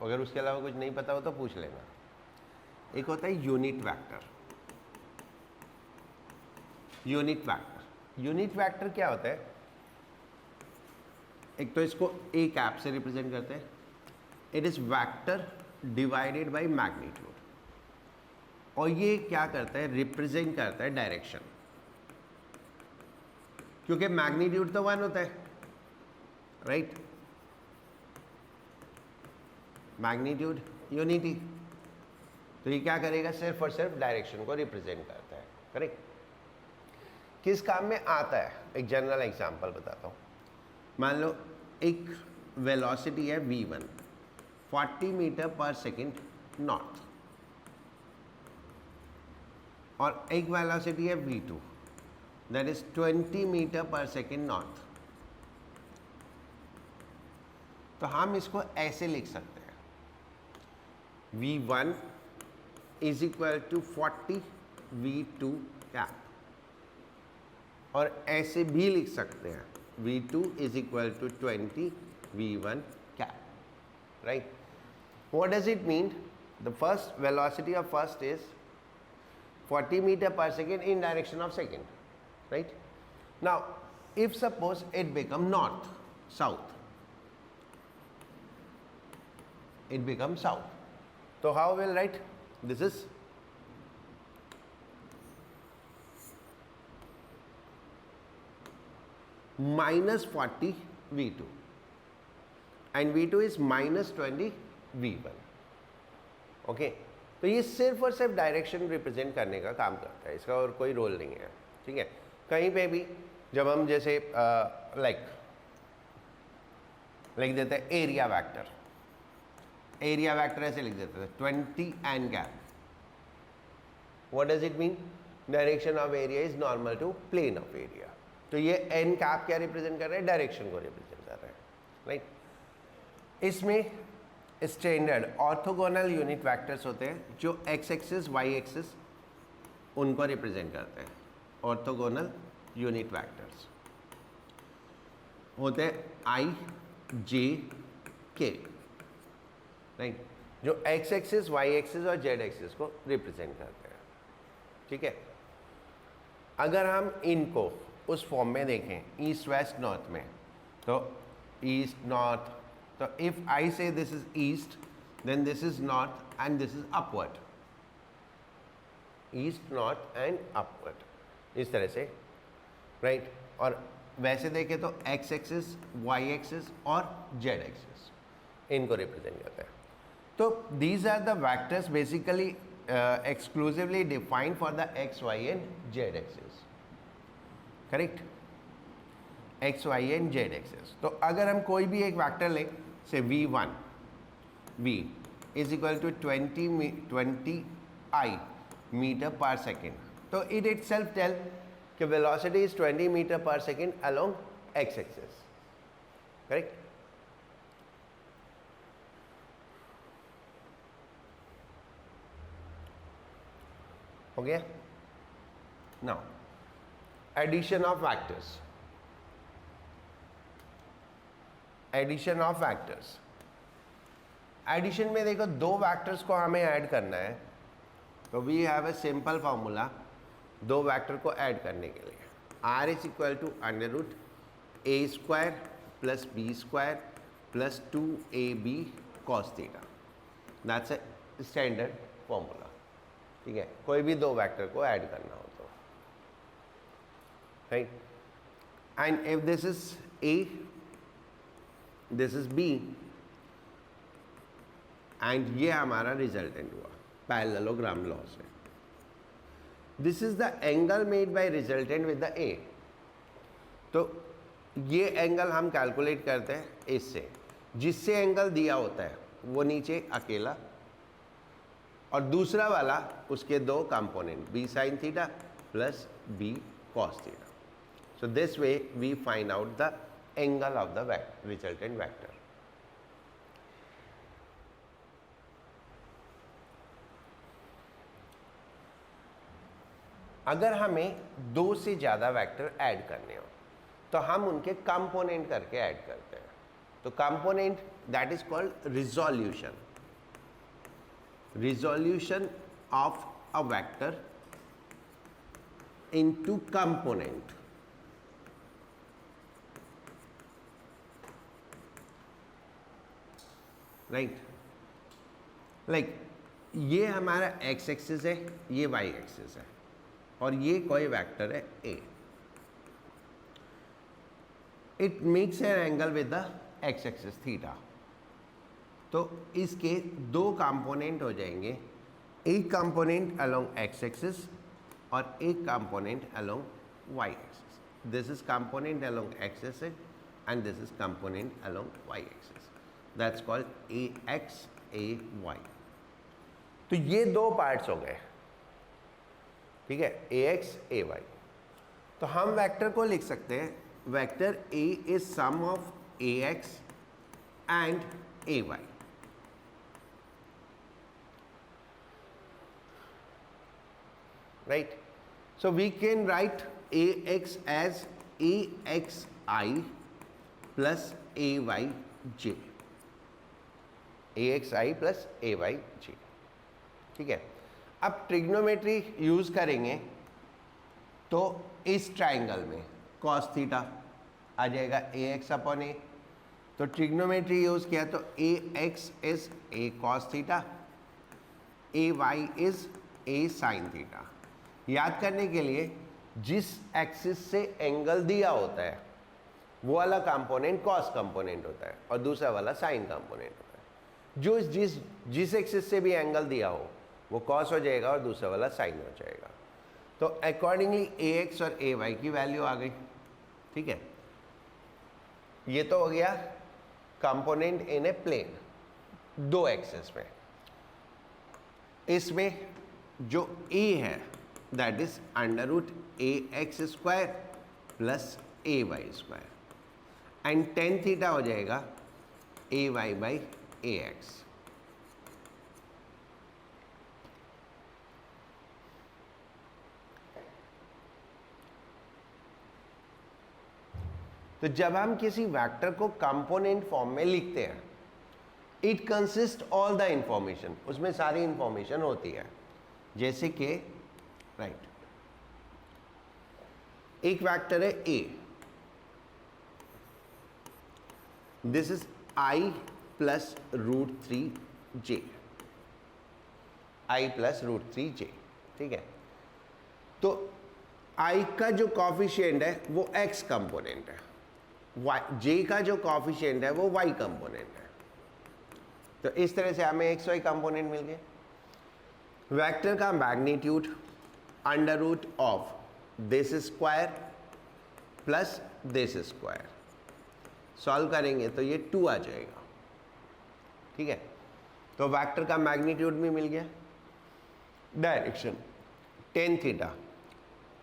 अगर उसके अलावा कुछ नहीं पता हो तो पूछ लेना। एक होता है यूनिट वेक्टर। यूनिट वेक्टर क्या होता है? एक तो इसको ए कैप से रिप्रेजेंट करते हैं। It is vector divided by magnitude, और ये क्या करता है? रिप्रेजेंट करता है डायरेक्शन, क्योंकि मैग्नीट्यूड तो 1 होता है, राइट? मैग्नीट्यूड यूनिटी, तो ये क्या करेगा? सिर्फ और सिर्फ डायरेक्शन को रिप्रेजेंट करता है, करेक्ट? किस काम में आता है? एक जनरल एग्जांपल बताता हूँ। मान लो एक वेलोसिटी है v1 40 मीटर पर सेकेंड नॉर्थ, और एक वेलोसिटी है v2 दैट इज 20 मीटर पर सेकेंड नॉर्थ। तो हम इसको ऐसे लिख सकते हैं, v1 is equal to 40 v2 cap, और ऐसे भी लिख सकते हैं v2 is equal to 20 v1 cap, right? What does it mean? The first velocity of first is 40 meter per second in direction of second, right? Now, if suppose it become north, south, it becomes south. So how will write? This is minus 40 v2 and v2 is minus 20 v1. Okay, तो ये सिर्फ और सिर्फ direction represent करने का काम करता है, इसका और कोई रोल नहीं है, ठीक है? कहीं पे भी जब हम जैसे लिख देते हैं एरिया वेक्टर, ऐसे लिख देते हैं 20 n cap. What does it mean? Direction of area is normal to plane of area. तो ये एन कैप क्या रिप्रेजेंट कर रहा है? डायरेक्शन को रिप्रेजेंट कर रहा है, राइट? इसमें स्टैंडर्ड ऑर्थोगोनल यूनिट वेक्टर्स होते हैं जो एक्स एक्सिस वाई एक्सिस उनको रिप्रेजेंट करते हैं। ऑर्थोगोनल यूनिट वेक्टर्स होते हैं आई जे के, राइट? जो एक्स एक्सिस वाई एक्सिस और जेड एक्सिस को रिप्रेजेंट करते हैं, ठीक है? अगर हम इनको उस फॉर्म में देखें ईस्ट वेस्ट नॉर्थ में, तो ईस्ट नॉर्थ, तो if I say this is east, then this is north and this is upward. East, north and upward. इस तरह से, right? और वैसे देखें तो x एक्सिस, y एक्सिस और z एक्सिस इनको रिप्रेजेंट करते हैं। तो these are the vectors basically exclusively defined for the x, y and z axis. Correct? x, y and z axis. तो अगर हम कोई भी एक वेक्टर लें, से v1, v is equal to 20 i metre पर सेकेंड, तो इट इट सेल्फ टेल कि वेलोसिटी इज 20 मीटर पर second along x axis, correct? हो गया? Now addition of vectors. Addition of vectors, addition में देखो दो वेक्टर्स को हमें ऐड करना है, तो we have a simple formula दो वेक्टर को ऐड करने के लिए। r is equal to under root A square plus B square plus 2ab cos theta, that's a standard formula, ठीक है? कोई भी दो वेक्टर को ऐड करना हो तो, right? And if this is a, this is b, and ये हमारा रिजल्टेंट हुआ पैरेललोग्राम लॉ से। This is the angle made by resultant with the a। तो ये एंगल हम कैलकुलेट करते हैं इससे, जिससे एंगल दिया होता है वो नीचे अकेला, और दूसरा वाला उसके दो component b sine theta plus b cos theta. So this way we find out the angle of the resultant vector. अगर हमें दो से ज़्यादा वेक्टर ऐड करने हो तो हम उनके कंपोनेंट करके ऐड करते हैं। तो component that is called resolution. resolution of a vector into component. Right, like ये हमारा एक्स एक्सिस है, ये वाई एक्सिस है, और ये कोई वेक्टर है A. It makes an angle with the X axis theta. तो इसके दो कंपोनेंट हो जाएंगे, एक कंपोनेंट अलोंग एक्स एक्सिस और एक component along y axis. This is component along x axis and this is component along y axis. That's called a x A y. तो ये दो पार्ट्स हो गए, ठीक है, ए एक्स ए वाई. तो हम वेक्टर को लिख सकते हैं, vector a is sum of a x and A y. Right? So we can write ax as axi plus ayj. axi plus ayj. ठीक है. अब ट्रिग्नोमेट्री यूज करेंगे तो इस ट्राइंगल में cos थीटा आ जाएगा ax अपॉन a. तो trigonometry use किया तो ax is a cos theta, ay is a sin theta. याद करने के लिए जिस एक्सिस से एंगल दिया होता है वो वाला कंपोनेंट कॉस कंपोनेंट होता है और दूसरा वाला साइन कंपोनेंट होता है. जो जिस एक्सिस से भी एंगल दिया हो वो कॉस हो जाएगा और दूसरा वाला साइन हो जाएगा. तो अकॉर्डिंगली ए एक्स और ए वाई की वैल्यू आ गई. ठीक है, ये तो हो गया कंपोनेंट इन ए प्लेन दो एक्सिस में. इसमें जो ए है that is under root A X square plus A Y square and tan theta हो जाएगा A Y by A X. तो जब हम किसी वेक्टर को कंपोनेंट फॉर्म में लिखते हैं, it consist all the information, उसमें सारी इंफॉर्मेशन होती है. जैसे कि राइट, एक वेक्टर है A, this is I plus root three J, I plus root three J. ठीक है, तो आई का जो कॉफिशिएंट है वो एक्स कंपोनेंट है, जे का जो कॉफिशिएंट है वो वाई कंपोनेंट है. तो इस तरह से हमें एक्स वाई कंपोनेंट मिल गए. वेक्टर का magnitude under root of this square plus this square. Solve करेंगे तो ये 2 आ जाएगा. ठीक है, तो वेक्टर का मैग्नीट्यूड भी मिल गया. Direction tan theta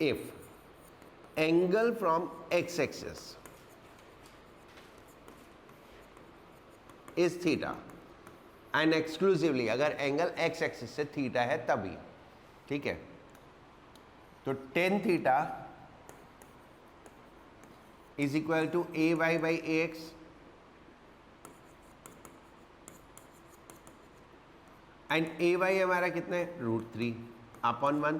if angle from X axis is theta and exclusively, अगर एंगल एक्स एक्सिस से थीटा है तभी. ठीक है, तो tan theta is equal to A Y by A x and A Y हमारा कितना है रूट थ्री अपॉन 1.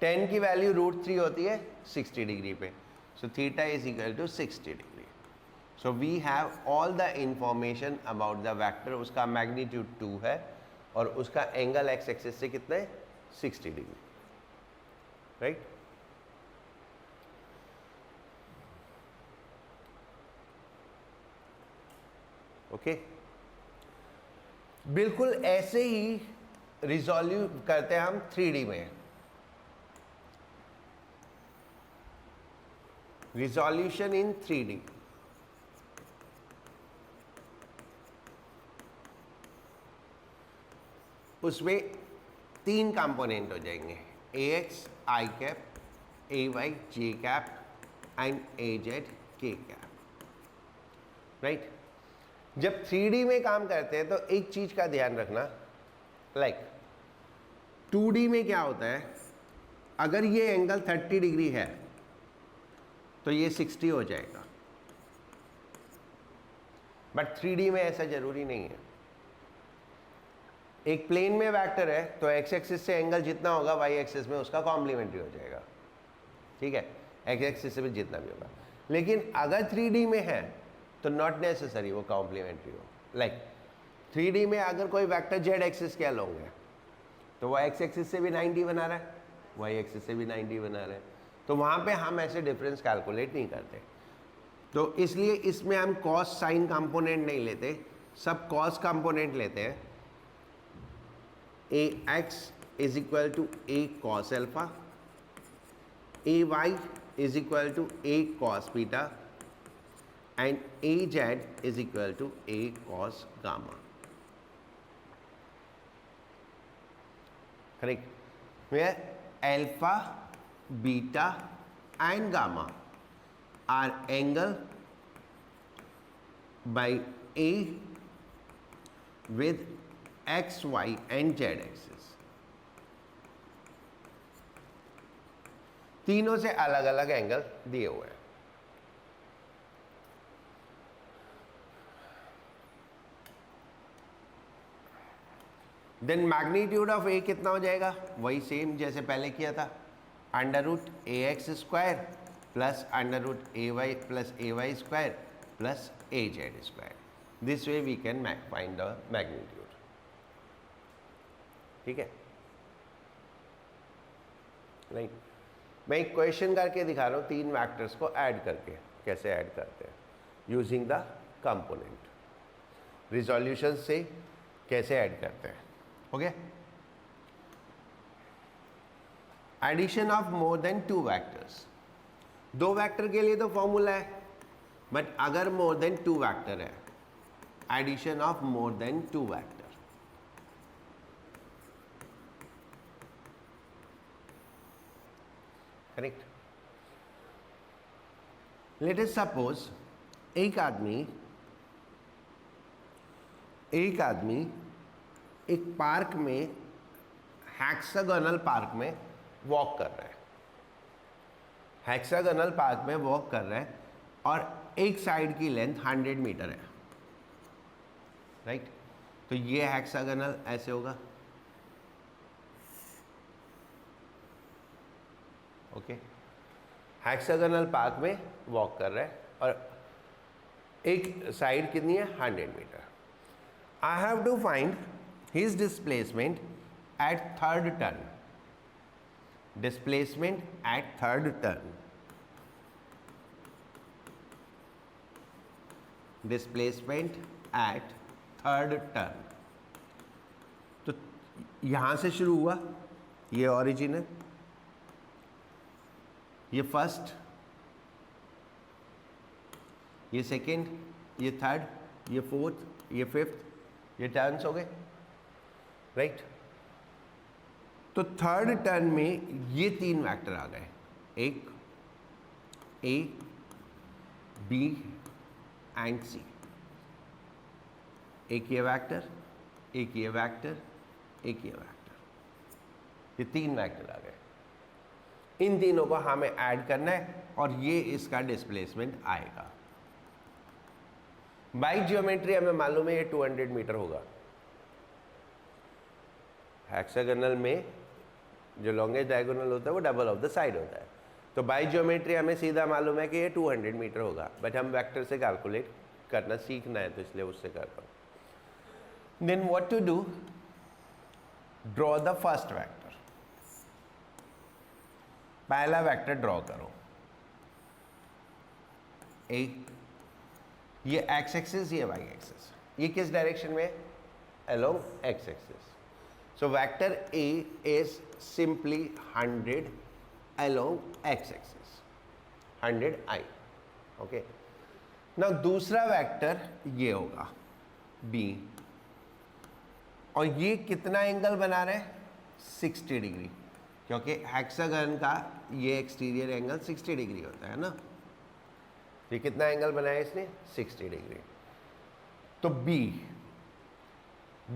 टेन की वैल्यू रूट थ्री होती है 60 डिग्री पे, so theta is equal to 60 degree. So we have all the information about the vector. उसका magnitude 2 है और उसका एंगल एक्स एक्सिस से कितना है 60 डिग्री. Right, okay. बिल्कुल ऐसे ही रिजॉल्व करते हैं हम 3D में. Resolution in 3D. उसमें 3 कंपोनेंट हो जाएंगे, A X I cap, A Y J cap and A Z K cap. Right, जब 3D में काम करते हैं तो एक चीज का ध्यान रखना, लाइक 2D में क्या होता है, अगर ये एंगल 30 डिग्री है तो ये 60 हो जाएगा, बट 3D में ऐसा जरूरी नहीं है. एक प्लेन में वेक्टर है तो एक्स एक्सिस से एंगल जितना होगा वाई एक्सिस में उसका कॉम्प्लीमेंट्री हो जाएगा, ठीक है, एक्स एक्सिस से भी जितना भी होगा। लेकिन अगर 3D में है तो नॉट नेसेसरी वो कॉम्प्लीमेंट्री हो। लाइक 3D में अगर कोई वेक्टर जेड एक्सिस के अलोंग है तो वो एक्स एक्सिस से भी 90 बना रहा है, वाई एक्सिस से भी 90 बना रहा है, तो वहाँ पे हम ऐसे डिफरेंस कैलकुलेट नहीं करते। तो इसलिए इसमें हम कॉस साइन कंपोनेंट नहीं लेते, सब कॉस कंपोनेंट लेते हैं। A X is equal to A cos alpha, A Y is equal to A cos beta and A Z is equal to A cos gamma. Correct, where alpha, beta and gamma are angle by A with x, y and z axis। तीनों से अलग अलग angle दिए हुए हैं। Then magnitude of ए कितना हो जाएगा, वही सेम जैसे पहले किया था, under root A X square plus under root A Y plus A Y square plus A Z square. This way we can find the magnitude, ठीक है, राइट। मैं एक क्वेश्चन करके दिखा रहा हूँ, 3 वेक्टर्स को ऐड करके कैसे ऐड करते हैं यूजिंग द कंपोनेंट, रिजोल्यूशन से कैसे ऐड करते हैं। Okay, addition of more than 2 vectors. 2 vector के लिए तो फॉर्मूला है, बट अगर मोर देन 2 वेक्टर है, addition of more than 2 vector, correct. Let us suppose एक आदमी एक पार्क में, हेक्सागोनल पार्क में वॉक कर रहा है, हेक्सागोनल पार्क में वॉक कर रहा है और एक साइड की लेंथ 100 मीटर है, राइट। तो ये हेक्सागोनल ऐसे होगा, ओके। हेक्सागोनल पार्क में वॉक कर रहा है और एक साइड कितनी है, 100 metre. I have to find his displacement at third turn, displacement at third turn, displacement at third turn। तो यहां से शुरू हुआ, ये ओरिजिन है, ये फर्स्ट, ये सेकेंड, ये थर्ड, ये फोर्थ, ये फिफ्थ, ये टर्न्स हो गए, राइट। तो थर्ड टर्न में ये 3 वेक्टर आ गए, एक ए, बी एंड सी, एक ये वेक्टर, एक ये वेक्टर, एक ये वेक्टर, ये 3 वेक्टर आ गए। इन तीनों को हमें ऐड करना है और ये इसका डिस्प्लेसमेंट आएगा। बाई ज्योमेट्री हमें मालूम है ये 200 मीटर होगा। हेक्सागोनल में जो लॉन्गेस्ट डायगोनल होता है वो डबल ऑफ द साइड होता है, तो बाई ज्योमेट्री हमें सीधा मालूम है कि ये 200 मीटर होगा, बट हम वेक्टर से कैलकुलेट करना सीखना है तो इसलिए उससे करता हूँ। Then what to do, draw the first vector, पहला वेक्टर ड्रॉ करो, ए, ये एक्स एक्सिस, ये वाई एक्सिस, ये किस डायरेक्शन में, along x axis. So vector A is simply 100 along x-axis, 100i, okay। Now दूसरा वेक्टर ये होगा B, और ये कितना एंगल बना रहे हैं, 60 डिग्री, क्योंकि हेक्सागन का ये एक्सटीरियर एंगल 60 डिग्री होता है ना। ये कितना एंगल बनाया इसने, 60 डिग्री। तो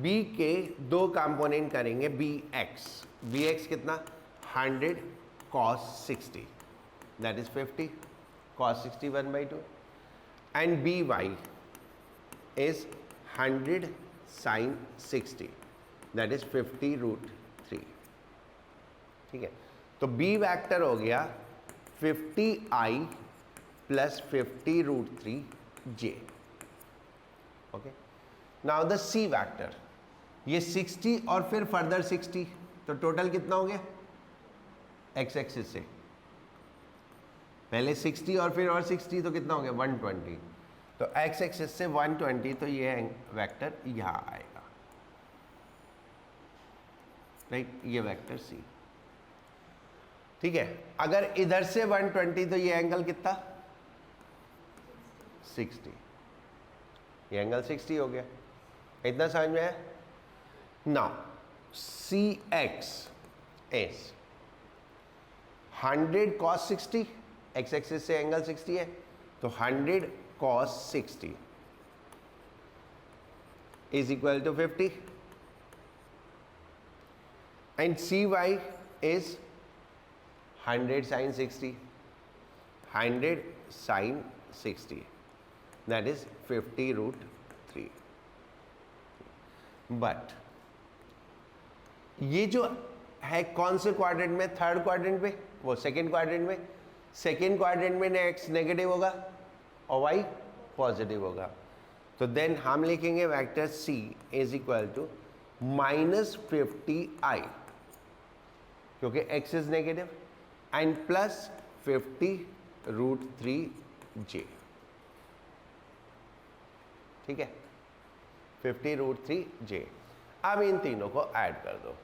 बी के 2 कंपोनेंट करेंगे, बी एक्स कितना, 100 cos 60, that is 50 cos 60 1/2, and B Y is 100 sin 60, that is 50√3। ठीक है, तो बी वैक्टर हो गया 50i plus 50√3j। Okay, now the C vector, ये 60 और फिर फर्दर 60, तो टोटल कितना हो गया एक्स एक्सिस से, पहले 60 और फिर और 60, तो कितना हो गया 120। तो एक्स एक्सिस से 120, तो ये वेक्टर यहाँ आएगा, राइट, ये वेक्टर सी। ठीक है, अगर इधर से 120, तो ये एंगल कितना 60, ये एंगल 60 हो गया। इतना समझ में है? Now C X is 100 cos 60, X axis से एंगल 60 है, तो 100 cos 60 is equal to 50, and C Y is 100 sin 60, 100 sin 60, that is 50√3। But ये जो है कौन से क्वाड्रेंट में, थर्ड क्वाड्रेंट में, वो सेकेंड क्वाड्रेंट में। सेकेंड क्वाड्रेंट में एक्स नेगेटिव होगा और वाई पॉजिटिव होगा, तो देन हम लिखेंगे vector C is equal to -50i, क्योंकि X is negative, and plus 50√3j। ठीक है, 50√3j। अब इन तीनों को ऐड कर दो,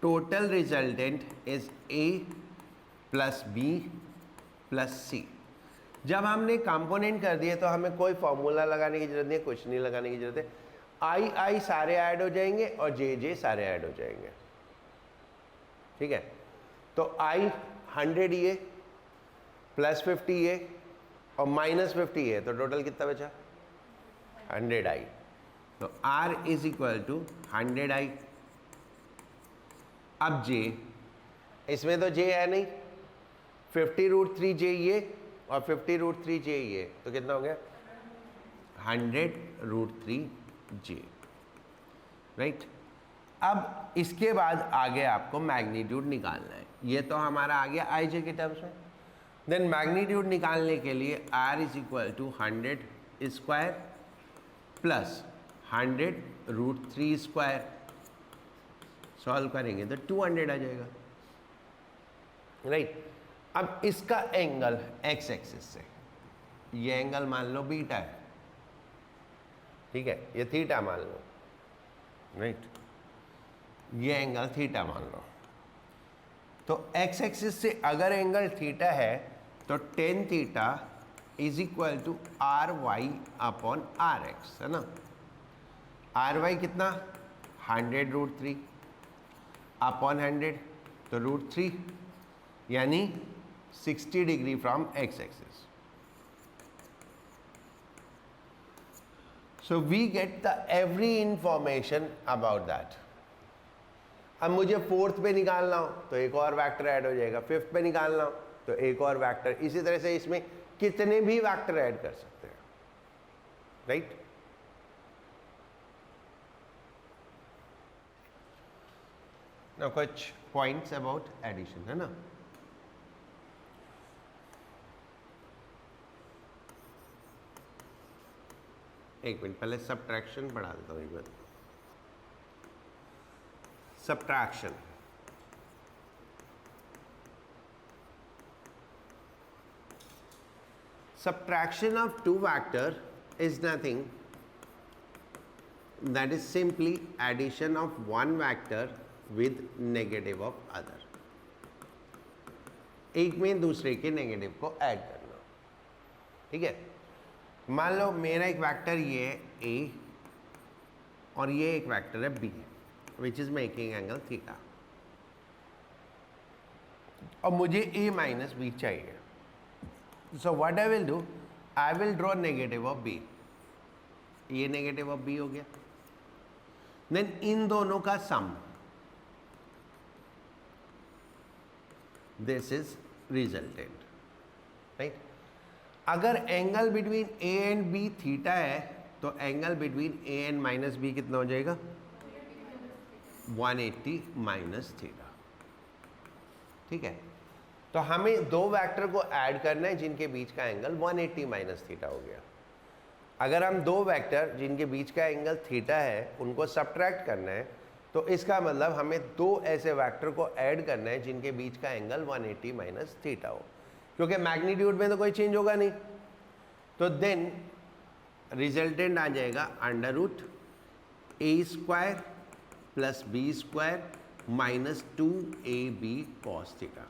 total resultant is a plus b plus c। जब हमने कंपोनेंट कर दिए तो हमें कोई फॉर्मूला लगाने की जरूरत नहीं है, कुछ नहीं लगाने की जरूरत है। i सारे ऐड हो जाएंगे और j सारे ऐड हो जाएंगे। ठीक है, तो i 100 ये प्लस 50 ये और माइनस 50 ये, तो टोटल कितना बचा 100i। तो r is equal to 100i। अब j, इसमें तो j है नहीं, 50√3j ये और 50√3j ये, तो कितना हो गया 100√3j, राइट। अब इसके बाद आगे आपको मैग्नीट्यूड निकालना है। ये तो हमारा आ गया i j के टर्म्स में। देन मैग्नीट्यूड निकालने के लिए r is equal to 100 square plus 100√3 square, solve करेंगे तो 200 आ जाएगा, राइट। अब इसका एंगल एक्स एक्सिस से, ये एंगल मान लो बीटा है, ठीक है, ये थीटा मान लो, राइट, ये एंगल थीटा मान लो। तो एक्स एक्सिस से अगर एंगल थीटा है तो tan theta is equal to R Y upon R X, है ना। आर वाई कितना 100√3 अपॉन 100, तो √3 यानी 60 degree from X axis. So we get the every information about that. अब मुझे फोर्थ पे निकालना हो तो एक और वेक्टर ऐड हो जाएगा, फिफ्थ पे निकालना हो तो एक और वेक्टर, इसी तरह से इसमें कितने भी वेक्टर ऐड कर सकते हैं, राइट। ना कुछ पॉइंट्स अबाउट एडिशन, है ना। एक मिनट पहले सबट्रैक्शन पढ़ा देता हूँ एक बार। Subtraction. Subtraction of two vector is nothing, that is simply addition of one vector with negative of other. एक में दूसरे के नेगेटिव को ऐड करना, ठीक है। मान लो मेरा एक वेक्टर ये है a और ये एक वेक्टर है b, which is making angle theta, और मुझे a minus b चाहिए। So what I will do, I will draw negative of b, ये negative of b हो गया। Then इन दोनों का sum, this is resultant, right। अगर angle between A and B theta है तो angle between A and minus B कितना हो जाएगा? 180 माइनस थीटा। ठीक है, तो हमें दो वेक्टर को ऐड करना है जिनके बीच का एंगल 180 माइनस थीटा हो गया। अगर हम दो वेक्टर जिनके बीच का एंगल थीटा है उनको सब्ट्रैक्ट करना है तो इसका मतलब हमें दो ऐसे वेक्टर को ऐड करना है जिनके बीच का एंगल 180 माइनस थीटा हो, क्योंकि मैग्नीट्यूड में तो कोई चेंज होगा नहीं। तो देन रिजल्टेंट आ जाएगा अंडर रूट ए square plus B square minus 2ab cos theta.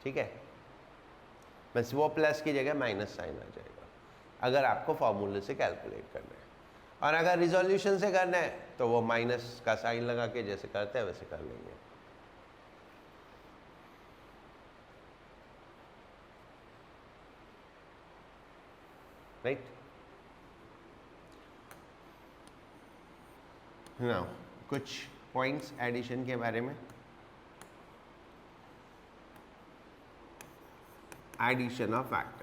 ठीक है, बस वो प्लस की जगह माइनस साइन आ जाएगा अगर आपको फॉर्मूले से कैलकुलेट करना है, और अगर रिजोल्यूशन से करना है तो वो माइनस का साइन लगा के जैसे करते हैं वैसे कर लेंगे। राइट नाउ कुछ पॉइंट्स एडिशन के बारे में। Addition of factors,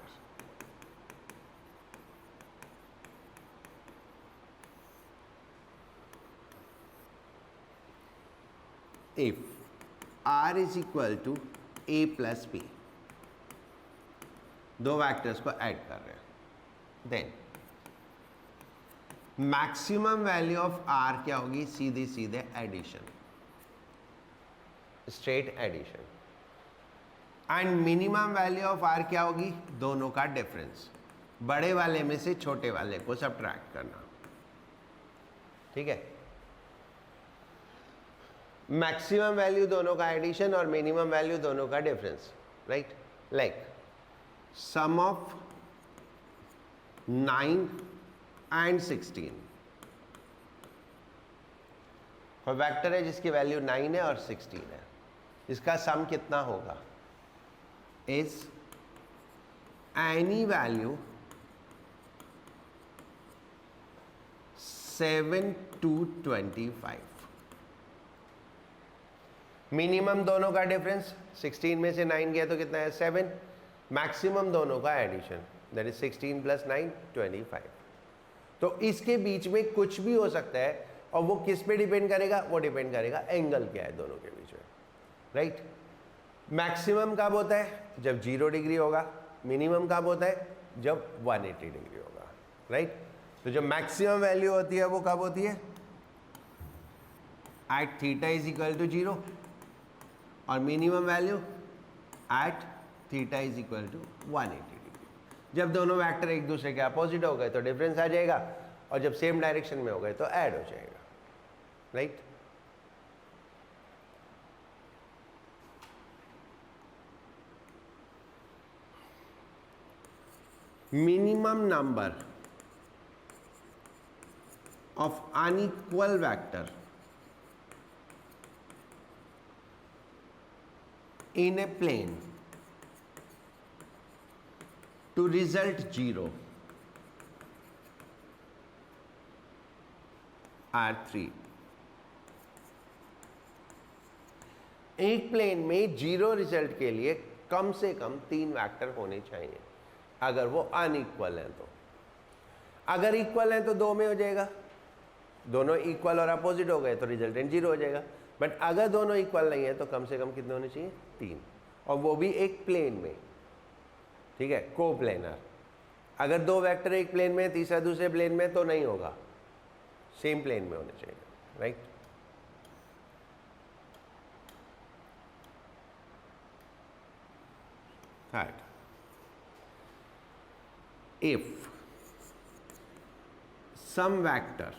if r is equal to a plus b, दो वेक्टर्स को ऐड कर रहे हैं, then maximum value of r क्या होगी? सीधे सीधे addition, straight addition. And minimum value of r क्या होगी? दोनों का डिफरेंस, बड़े वाले में से छोटे वाले को सब्ट्रैक्ट करना। ठीक है, मैक्सिमम वैल्यू दोनों का एडिशन और मिनिमम वैल्यू दोनों का difference. Right, like sum of 9 and 16, कोई वेक्टर है जिसकी वैल्यू 9 है और 16 है, इसका सम कितना होगा? Is any value 7 to 25। Minimum दोनों का डिफरेंस 16 में से 9 गया तो कितना है? 7। मैक्सिमम दोनों का एडिशन दैट इज 16 प्लस 9 25। तो इसके बीच में कुछ भी हो सकता है, और वो किस पे डिपेंड करेगा? वो डिपेंड करेगा एंगल क्या है दोनों के बीच में। राइट, मैक्सिमम कब होता है? जब 0 डिग्री होगा। मिनिमम कब होता है? जब 180 डिग्री होगा। राइट, तो जब मैक्सिमम वैल्यू होती है वो कब होती है? At theta is equal to 0, और minimum value at theta is equal to 180 degree. जब दोनों वेक्टर एक दूसरे के अपोजिट हो गए तो डिफरेंस आ जाएगा, और जब सेम डायरेक्शन में हो गए तो ऐड हो जाएगा। Right, minimum number of unequal vector in a plane to result 0 are 3। एक प्लेन में 0 रिजल्ट के लिए कम से कम 3 वेक्टर होने चाहिए अगर वो अनइक्वल हैं। तो अगर इक्वल हैं तो 2 में हो जाएगा, दोनों इक्वल और अपोजिट हो गए तो रिजल्टेंट 0 हो जाएगा। बट अगर दोनों इक्वल नहीं है तो कम से कम कितने होने चाहिए? 3, और वो भी एक प्लेन में। ठीक है, को प्लेनर। अगर 2 वेक्टर एक प्लेन में, तीसरा दूसरे प्लेन में, तो नहीं होगा, सेम प्लेन में होने चाहिए। Right, third, if some vector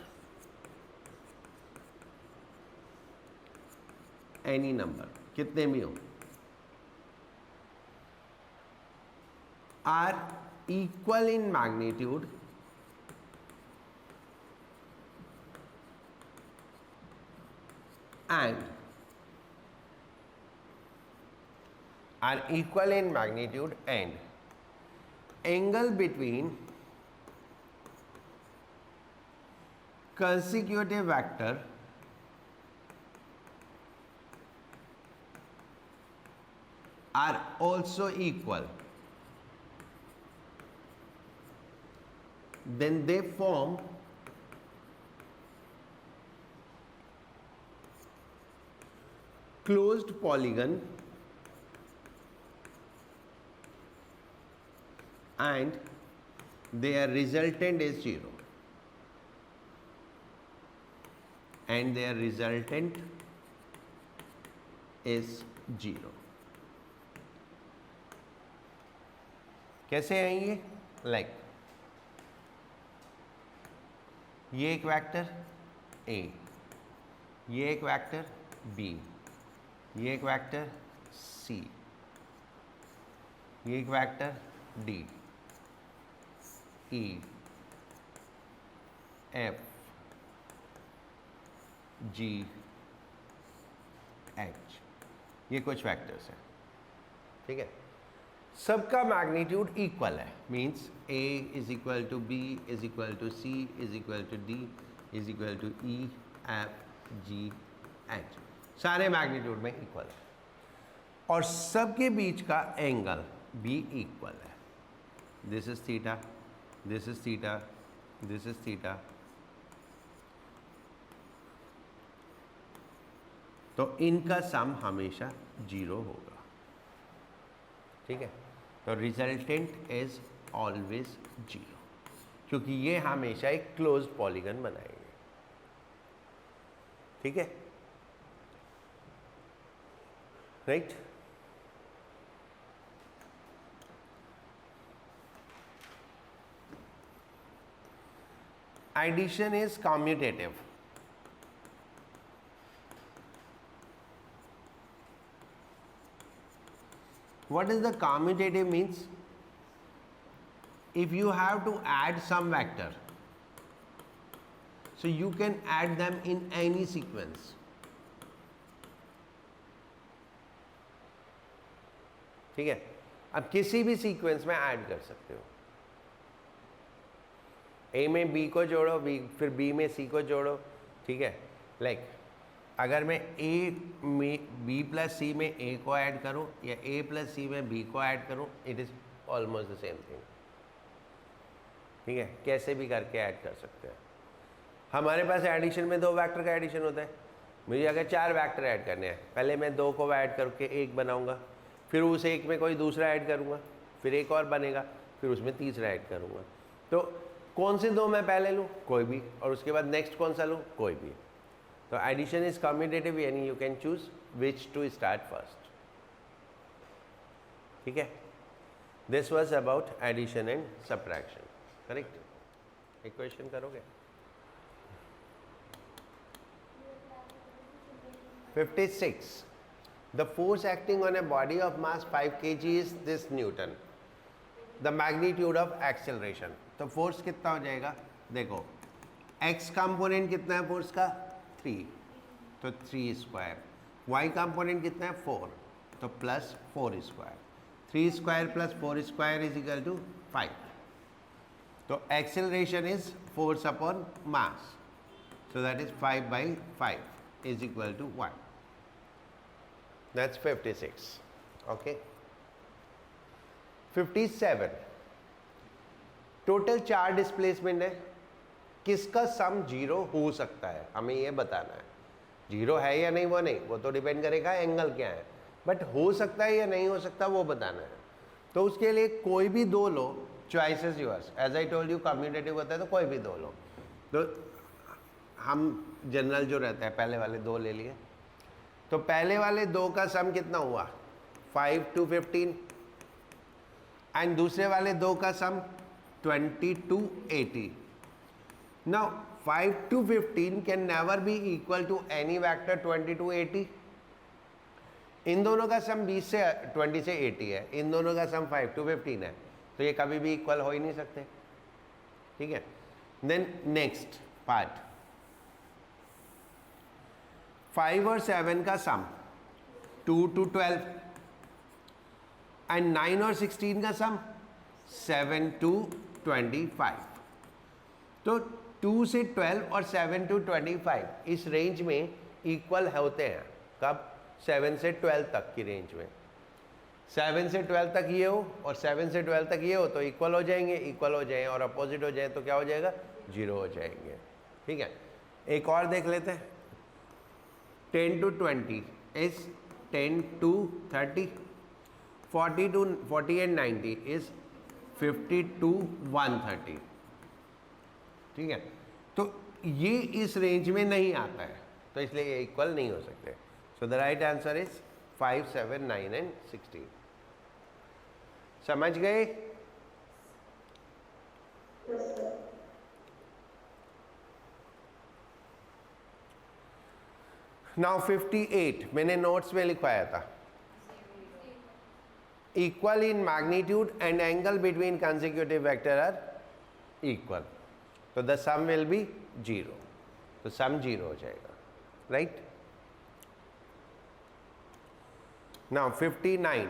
any number कितने भी हो are equal in magnitude and angle between consecutive vector are also equal, then they form closed polygon and their resultant is 0, and their resultant is 0. कैसे आएंगे? Like ये एक vector A, ये एक vector B, ये एक वेक्टर C, ये एक vector D, E, F, G, H, ये कुछ वेक्टर्स हैं, ठीक है। सबका मैग्नीट्यूड इक्वल है, means A is equal to B is equal to C is equal to D is equal to E, F, G, H, सारे मैग्नीट्यूड में equal है, और सबके बीच का एंगल भी इक्वल है। This is theta, this is theta, this is theta, तो इनका सम हमेशा 0 होगा, ठीक है। तो रिजल्टेंट इज ऑलवेज 0, क्योंकि ये हमेशा एक क्लोज पॉलीगन बनाएंगे, ठीक है, right. Addition is commutative. What is the commutative means? If you have to add some vector, so you can add them in any sequence. ठीक है, अब किसी भी सीक्वेंस में ऐड कर सकते हो। A में B को जोड़ो, फिर B में C को जोड़ो, ठीक है। लाइक अगर मैं A में B प्लस C में A को ऐड करूं या A प्लस C में B को ऐड करूं, it is almost the same thing, ठीक है। कैसे भी करके ऐड कर सकते हैं। हमारे पास एडिशन में 2 वेक्टर का एडिशन होता है। मुझे अगर 4 वेक्टर ऐड करने हैं, पहले मैं 2 को ऐड करके 1 बनाऊंगा, फिर उस 1 में कोई दूसरा ऐड करूंगा, फिर एक और बनेगा, फिर उसमें तीसरा ऐड करूंगा। तो कौन से 2 मैं पहले लूँ? कोई भी, और उसके बाद नेक्स्ट कौन सा लूँ? कोई भी। तो एडिशन इज कम्यूटेटिव, यानी you can choose which to start first, ठीक है। This was about addition and subtraction, correct. एक क्वेश्चन करोगे? 56. The force acting on a body of mass 5 kg is this Newton. The magnitude of acceleration. तो force कितना हो जाएगा? देखो x component कितना है फोर्स का? 3, तो 3 स्क्वायर। y कंपोनेंट कितना है? 4, तो plus 4 square. 3 square plus 4 square is equal to 5। तो acceleration is force upon mass, so that is 5/5 is equal to 1. That's 56. Okay. 57. Total 4 displacement है, किसका सम 0 हो सकता है, हमें ये बताना है। 0 है या नहीं वो नहीं, वो तो डिपेंड करेगा एंगल क्या है, बट हो सकता है या नहीं हो सकता वो बताना है। तो उसके लिए कोई भी 2 लो, choice is yours. As I told you commutative होता है तो कोई भी 2 लो। तो हम जनरल जो रहता है पहले वाले 2 ले लिए, तो पहले वाले 2 का सम कितना हुआ? 5 to 15, एंड दूसरे वाले 2 का सम 20 to 80. Now 5 to 15 can never be equal to any vector 20 to 80. इन दोनों का सम 20 से 20 से 80 है, इन दोनों का सम 5 to 15 है, तो ये कभी भी इक्वल हो ही नहीं सकते, ठीक है। देन नेक्स्ट पार्ट, 5 और 7 का सम 2 to 12, एंड 9 और 16 का सम 7 to 25। तो 2 से 12 और 7 to 25 इस रेंज में इक्वल होते हैं। कब? 7 से 12 तक की रेंज में। 7 से 12 तक ये हो और 7 से 12 तक ये हो तो इक्वल हो जाएंगे, इक्वल हो जाए और अपोजिट हो जाए तो क्या हो जाएगा, 0 हो जाएंगे। ठीक है, एक और देख लेते हैं। 10 to 20 is 10 to 30, 40 and 90 is 50 to 130। ठीक है, तो ये इस रेंज में नहीं आता है तो इसलिए ये इक्वल नहीं हो सकते। So the right answer is 5, 7, 9 and 16। समझ गए? नाउ 58 मैंने नोट्स में लिखवाया था। Equal in magnitude and angle between consecutive vector are equal, तो द सम विल बी 0, तो सम 0 हो जाएगा, right. Now 59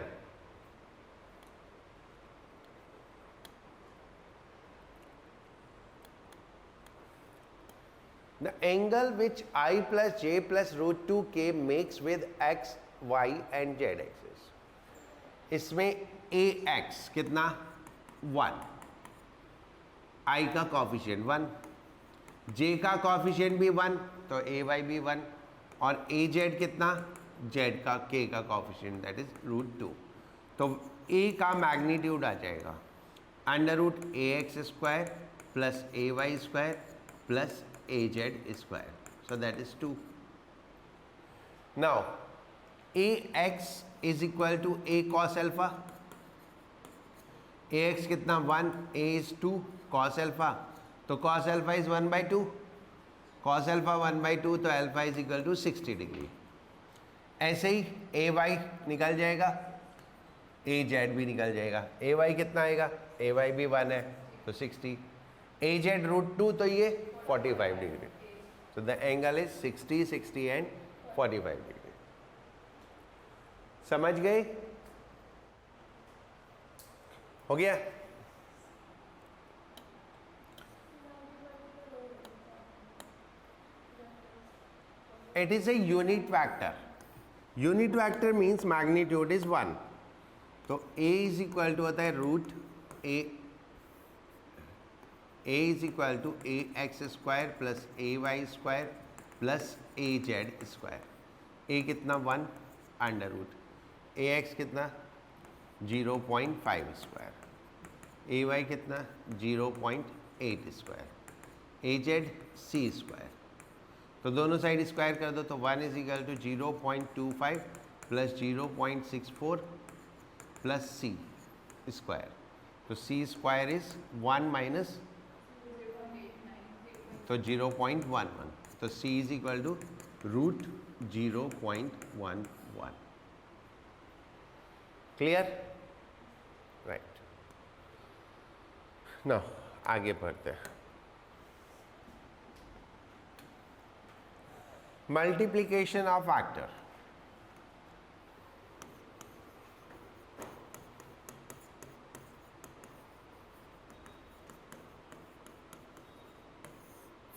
the angle which I plus j plus root 2k makes with x, y and z axis, इसमें ax कितना 1, i का coefficient 1, j का coefficient भी 1 तो ay भी 1 और az कितना z का k का कॉफिशिएंट दैट इज रूट 2, तो a का मैग्नीट्यूड आ जाएगा under root ax square plus ay square plus az square, so that is 2. Now ax is equal to a cos alpha, ax कितना 1, a is 2, cos alpha तो cos alpha is 1/2, cos alpha 1/2 तो alpha is equal to 60 degree. ऐसे ही ay निकल जाएगा, az भी निकल जाएगा, ay कितना आएगा, ay भी 1 है तो 60, az रूट 2 तो ये 45 degree, so the angle is 60, 60 and 45 degree. समझ गए? हो गया? It is a unit vector. Unit vector means magnitude is 1, तो a is equal to होता है root a is equal to ax square plus ay square plus az square, a कितना 1 under root, ax कितना 0.5 square, ay कितना 0.8 square, az c square, तो दोनों side square कर दो तो 1 is equal to 0.25 plus 0.64 plus c square, तो c square is 1 minus तो 0.11, तो c is equal to root 0.11। Clear? Right, now आगे बढ़ते हैं। मल्टीप्लिकेशन ऑफ फैक्टर,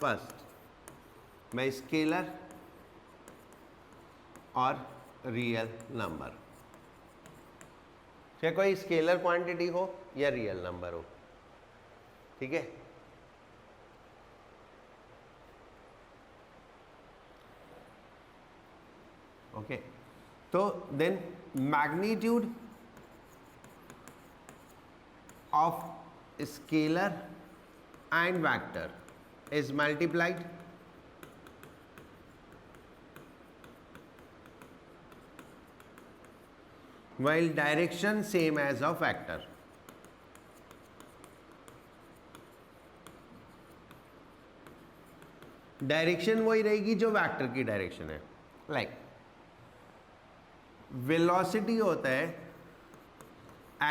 फर्स्ट मैं स्केलर और रियल नंबर, चाहे कोई स्केलर क्वांटिटी हो या रियल नंबर हो, ठीक है। ओके, तो then magnitude of scalar and vector is multiplied while direction same as of vector, direction वही रहेगी जो वेक्टर की डायरेक्शन है। लाइक वेलोसिटी होता है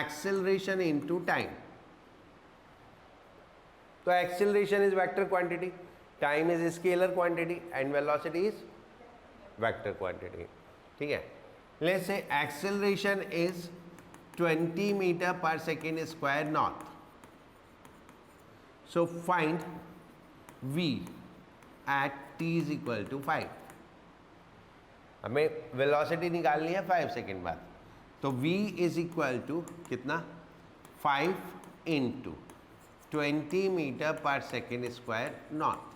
एक्सेलरेशन इनटू टाइम, तो acceleration is vector quantity, time is scalar quantity and velocity is vector quantity, ठीक है। Let's say acceleration is 20 metre पर second square not, so find v at t is equal to 5। हमें velocity निकालनी है 5 second बाद, तो v is equal to कितना 5 into 20 metre पर second square not.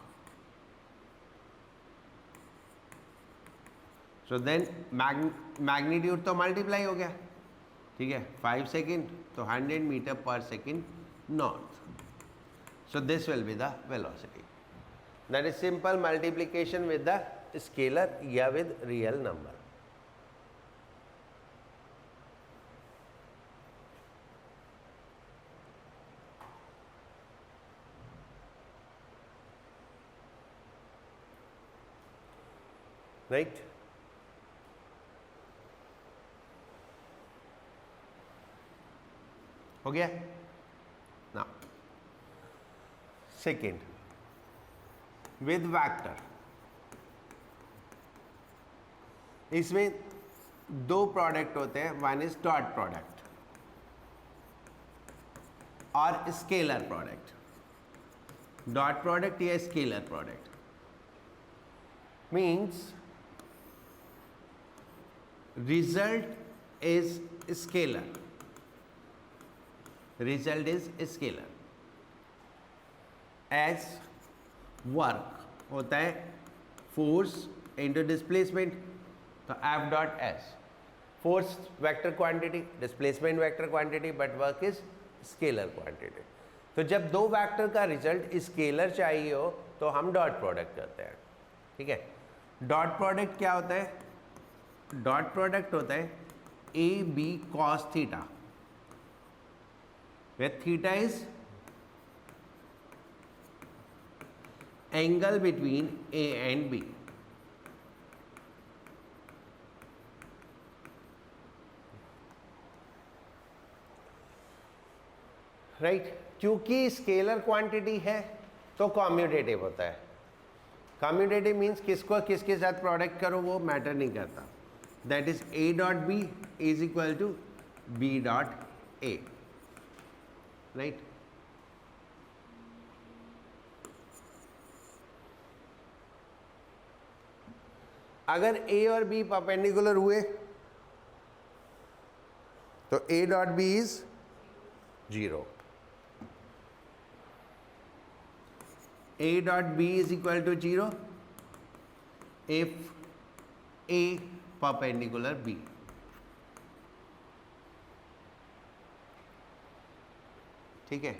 So then magnitude तो मल्टीप्लाई हो गया, ठीक है. 5 सेकेंड तो 100 मीटर पर second north. So this will be the velocity. That is simple multiplication with the scalar या विद रियल नंबर. राइट. हो गया ना. Second with vector. इसमें दो प्रोडक्ट होते हैं. वन इज डॉट प्रोडक्ट और स्केलर प्रोडक्ट. डॉट प्रोडक्ट या scalar product means result is scalar. Result is scalar. As work होता है फोर्स इंटू डिस्प्लेसमेंट. तो F dot S force vector quantity, displacement vector quantity, but work is scalar quantity. तो जब दो vector का result scalar चाहिए हो तो हम डॉट प्रोडक्ट करते हैं. ठीक है. डॉट प्रोडक्ट क्या होता है? डॉट प्रोडक्ट होता है A B cos theta, where theta is angle between A and B. Right. क्योंकि स्केलर क्वांटिटी है तो कॉम्यूटेटिव होता है. कॉम्यूटेटिव मीन्स किसको किसके साथ प्रोडक्ट करो वो मैटर नहीं करता. That is A dot B is equal to B dot A. Right. अगर A और B परपेंडिकुलर हुए तो A dot B is 0. A dot B is equal to 0 if A perpendicular B. ठीक है.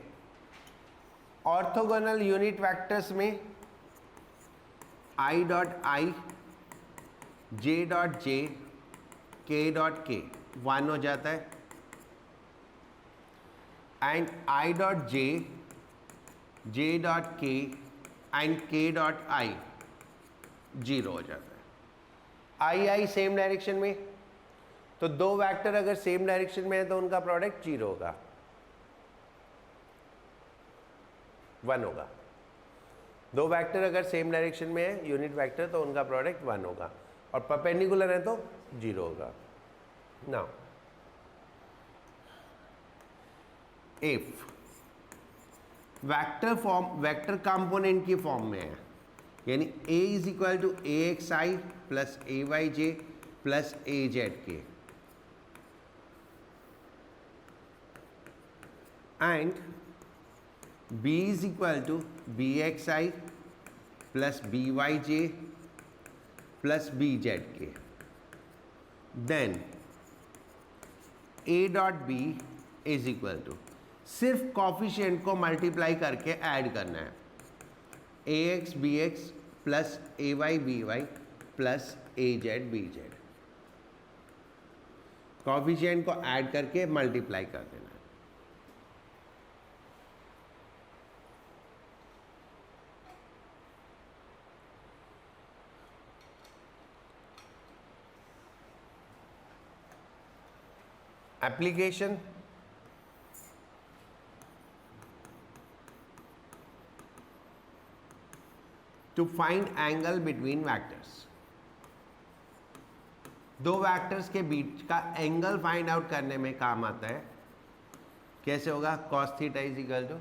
ऑर्थोगोनल यूनिट वेक्टर्स में I dot I, J dot J, K dot K 1 हो जाता है and I dot J, J dot K and K dot I 0 हो जाता है. I same direction में. तो दो वेक्टर अगर सेम डायरेक्शन में है तो उनका प्रोडक्ट 0 होगा, 1 होगा. दो वेक्टर अगर सेम डायरेक्शन में है यूनिट वेक्टर तो उनका प्रोडक्ट 1 होगा और परपेंडिकुलर है तो 0 होगा. Now if vector form vector component की फॉर्म में है, यानी A is equal to A X I plus A Y J plus A Z K and B is equal to bxi plus byj plus bzk. Then A dot B is equal to सिर्फ coefficient को multiply करके add करना है. A x B x plus A Y B Y plus A Z B Z. Coefficient को add करके multiply कर देना है. Application to find angle between vectors. दो वेक्टर्स के बीच का एंगल फाइंड आउट करने में काम आता है. कैसे होगा? Cos theta is equal to,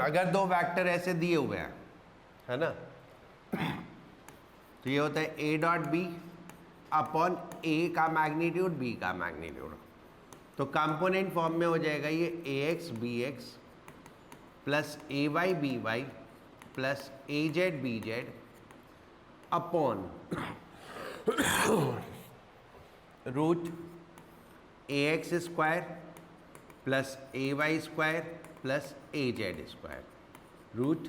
अगर दो वेक्टर ऐसे दिए हुए हैं है ना, तो ये होता है A dot B upon A का मैग्नीट्यूड बी का मैग्नीट्यूड। तो कंपोनेंट फॉर्म में हो जाएगा ये A x B x plus A Y B Y plus A Z B Z upon root A X square plus A Y square plus A Z square root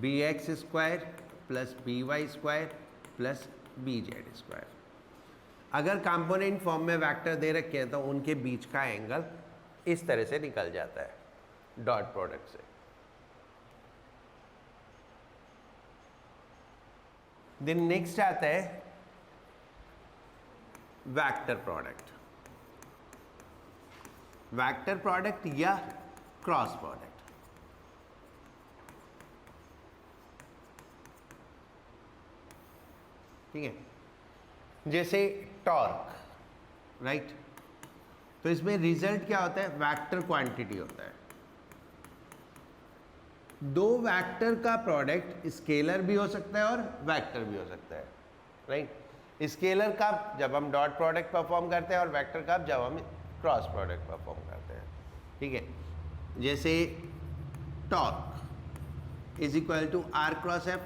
B X square plus B Y square plus B Z square. अगर component form में vector दे रखे हैं तो उनके बीच का angle इस तरह से निकल जाता है डॉट प्रोडक्ट से। देन नेक्स्ट आता है वेक्टर प्रोडक्ट। वेक्टर प्रोडक्ट या क्रॉस प्रोडक्ट। ठीक है, जैसे टॉर्क, राइट, तो इसमें रिजल्ट क्या होता है? वेक्टर क्वांटिटी होता है। दो वेक्टर का प्रोडक्ट स्केलर भी हो सकता है और वेक्टर भी हो सकता है, राइट। स्केलर का जब हम डॉट प्रोडक्ट परफॉर्म करते हैं और वेक्टर का जब हम क्रॉस प्रोडक्ट परफॉर्म करते हैं। ठीक है, जैसे torque is equal to R cross F,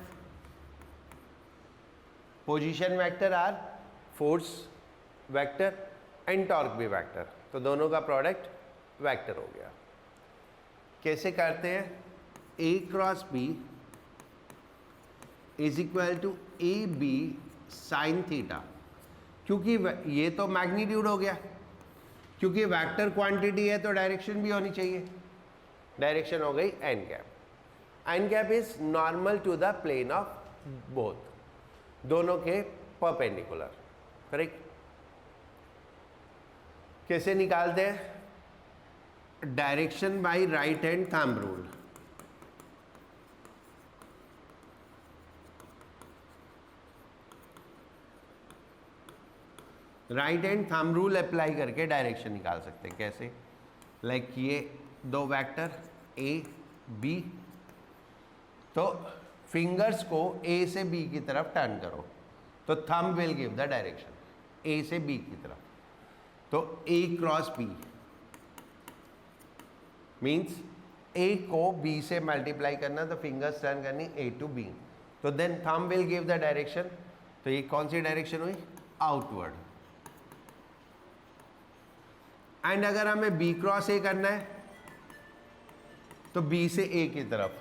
position vector R, force vector and torque भी वेक्टर, तो दोनों का प्रोडक्ट वेक्टर हो गया। कैसे करते हैं? A cross B is equal to A B sine theta, क्योंकि ये तो मैग्नीट्यूड हो गया, क्योंकि वेक्टर क्वांटिटी है तो डायरेक्शन भी होनी चाहिए। डायरेक्शन हो गई N cap. N cap is normal to the plane of both, दोनों के परपेंडिकुलर, करेक्ट। कैसे निकालते हैं? Direction by right hand thumb rule. Right hand thumb rule apply करके डायरेक्शन निकाल सकते हैं। कैसे? लाइक ये दो वेक्टर ए बी, तो फिंगर्स को ए से बी की तरफ टर्न करो तो thumb will give the direction A से बी की तरफ। तो A cross B means A को बी से मल्टीप्लाई करना, तो फिंगर्स टर्न करनी ए टू बी, तो then thumb will give the direction. तो ये कौन सी डायरेक्शन हुई? आउटवर्ड। एंड अगर हमें बी क्रॉस ए करना है तो बी से ए की तरफ,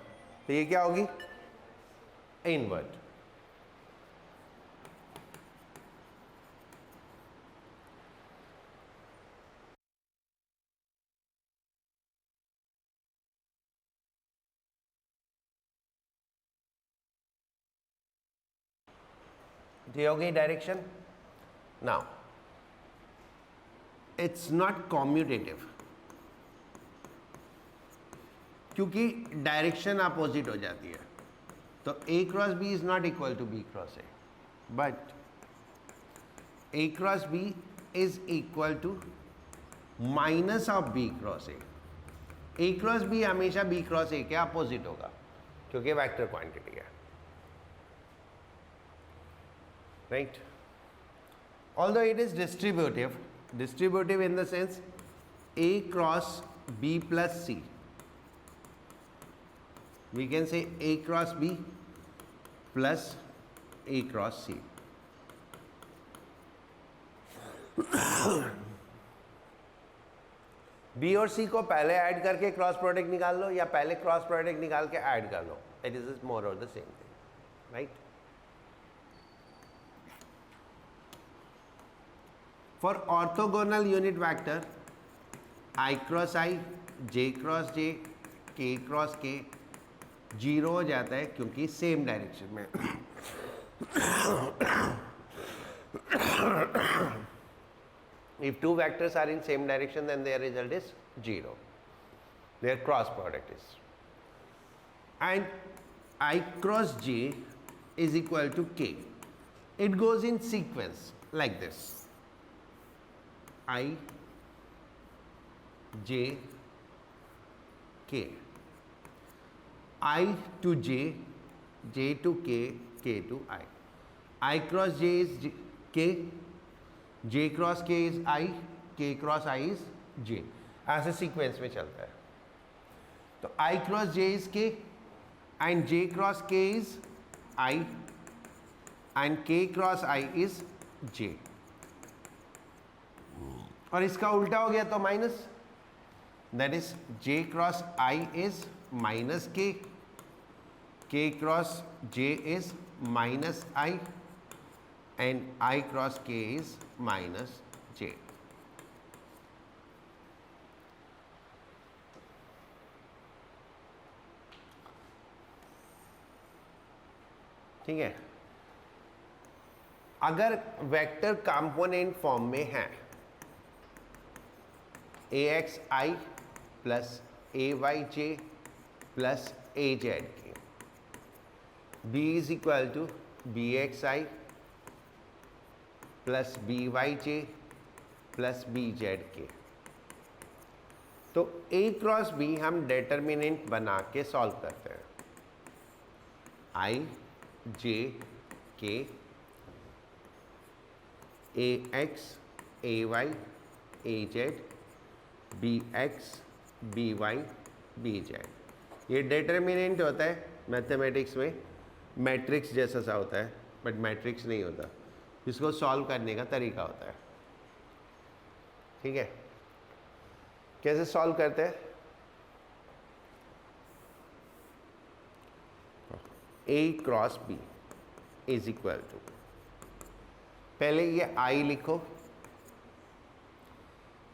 तो ये क्या होगी? इनवर्ड। ये हो गई direction. Now it's not commutative, क्योंकि डायरेक्शन अपोजिट हो जाती है। तो A cross B is not equal to B cross A, but A cross B is equal to minus of B cross A. A cross B हमेशा B cross A के opposite होगा, क्योंकि vector quantity है, right. Although it is distributive, distributive in the sense a cross b plus c, we can say a cross b plus a cross c। b और c को पहले add करके cross product निकाल लो, या पहले cross product निकाल के add कर लो, इट इज मोर और the same thing, right. For orthogonal unit vector I cross I, J cross J, K cross K zero हो जाता है, क्योंकि सेम डायरेक्शन में। If two vectors are in same direction, then their result is 0. Their cross product is. And I cross J is equal to K. It goes in sequence like this. I, J, K. I to J, J to K, K to I. I cross J is के, जे cross K is आई, के cross I is जे, ऐसे sequence में चलता है। तो I cross J is K and J cross K is I and K cross I is J, और इसका उल्टा हो गया तो minus, that is J cross I is minus K cross J is minus I and I cross K is minus J. ठीक है, अगर vector component form में है A X I plus A Y J plus A Z K, B is equal to B X I plus B Y J plus B Z K, तो A cross B हम determinant बना के solve करते हैं। I J K A x A Y A Z B X B Y B Z, ये determinant होता है mathematics में, मैट्रिक्स जैसा सा होता है बट मैट्रिक्स नहीं होता, इसको सॉल्व करने का तरीका होता है। ठीक है, कैसे सॉल्व करते हैं? A cross B is equal to, पहले ये आई लिखो,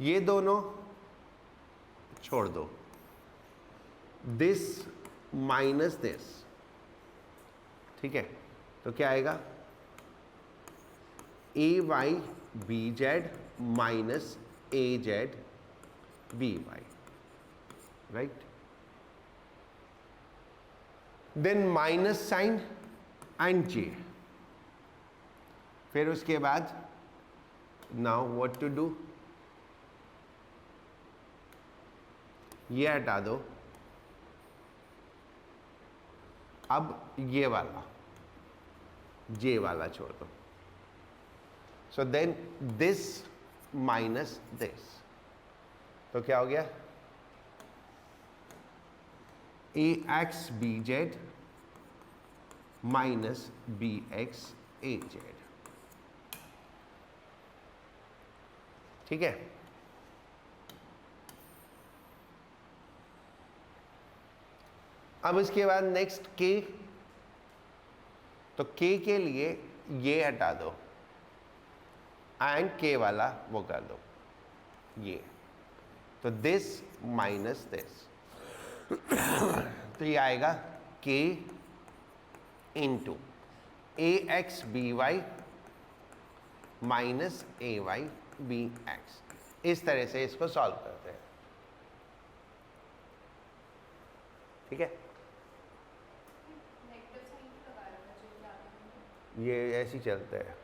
ये दोनों छोड़ दो, दिस माइनस दिस। ठीक है, तो क्या आएगा? A Y B z minus a Z b y, right? Then minus sign and j, फिर उसके बाद नाउ व्हाट टू डू, ये हटा दो, अब ये वाला जे वाला छोड़ दो, so then this minus this, तो क्या हो गया? A x b z minus b x a z. ठीक है, अब इसके बाद नेक्स्ट के, तो के के लिए ये हटा दो एंड के वाला वो कर दो ये, तो दिस माइनस दिस, तो ये आएगा के इंटू ए एक्स बी वाई माइनस ए वाई बी एक्स। इस तरह से इसको सॉल्व करते हैं। ठीक है, ये ऐसे ही चलता है,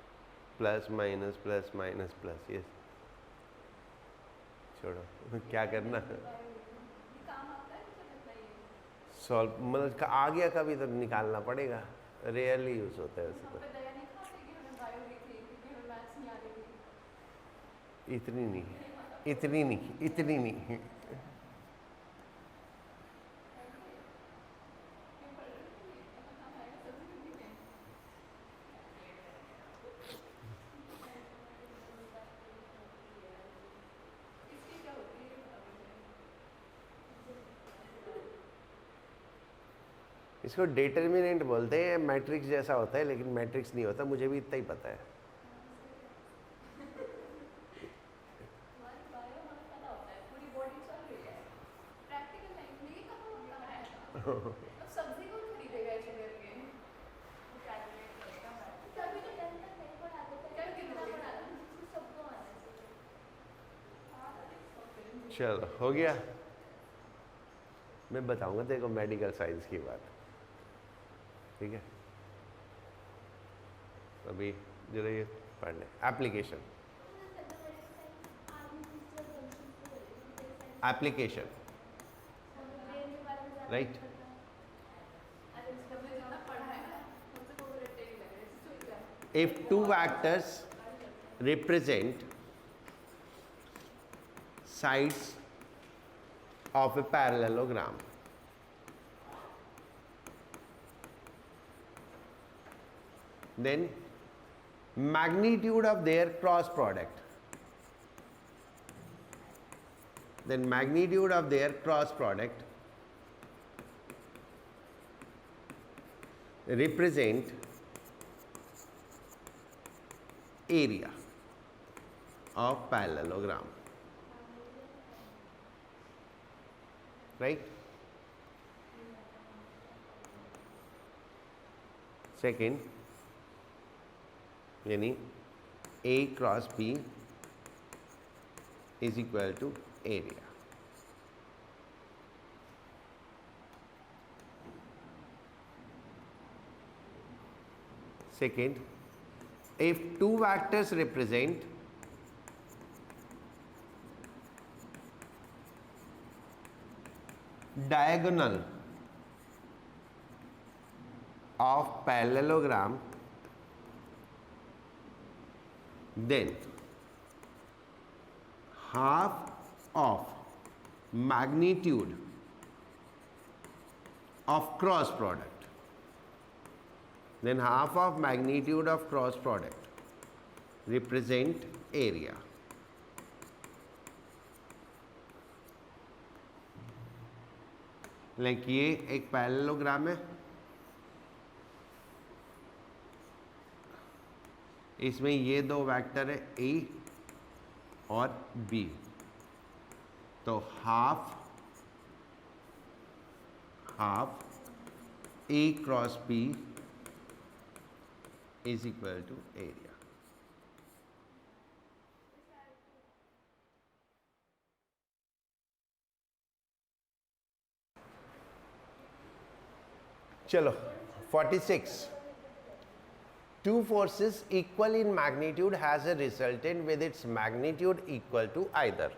plus minus plus minus plus, ये छोड़ो क्या करना, सॉल्व मतलब आ गया कभी तो निकालना पड़ेगा, रेयरली यूज होता है वैसे तो। इतनी नहीं, इतनी नहीं, इतनी नहीं। इसको डिटर्मिनेंट बोलते हैं, मैट्रिक्स जैसा होता है लेकिन मैट्रिक्स नहीं होता, मुझे भी इतना ही पता है। सब्जी को खरीदेगा ऐसे करके, चलो हो गया, मैं बताऊंगा तेरे को मेडिकल साइंस की बात। ठीक है, अभी जरा ये पढ़ ले, application, application, right? If two vectors represent sides of a parallelogram. Then magnitude of their cross product. Then magnitude of their cross product represent area of parallelogram. Right? Second, यानी A cross B is equal to area. Second, if two vectors represent diagonal of parallelogram, then half of magnitude of cross product, then half of magnitude of cross product represent area. Like ये एक parallelogram है, इसमें ये दो vector है ए और B, तो half A cross B is equal to area. चलो 46. Two forces equal in magnitude has a resultant with its magnitude equal to either.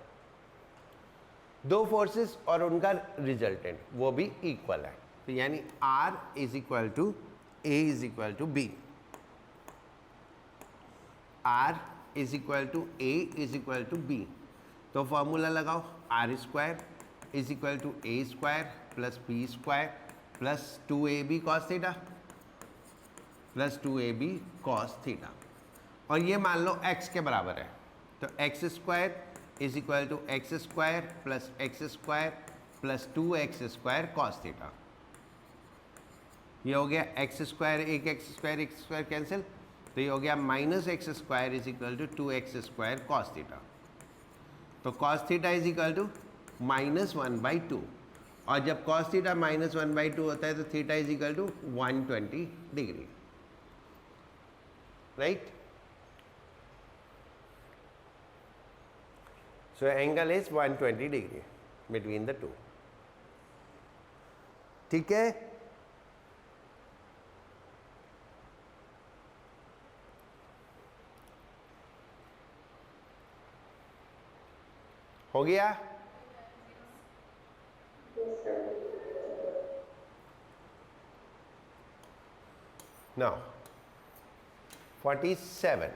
दो फोर्सेस और उनका रिजल्टेंट वो भी इक्वल है, तो यानी R is equal to A is equal to B. R is equal to A is equal to B, तो formula लगाओ. R square is equal to A square plus B square plus 2ab cos theta plus 2ab cos theta, और ये मान लो x के बराबर है, तो X square is equal to X square plus X square plus 2x square cos theta. ये हो गया एक्स स्क्वायर, एक एक्स स्क्वायर कैंसिल, तो ये हो गया minus x square is equal to 2x square cos theta. तो cos theta is equal to -1/2, और जब कॉस थीटा -1/2 होता है तो theta is equal to 120 degree. Right? So angle is 120 degree between the two. ठीक है? हो गया? Now 47.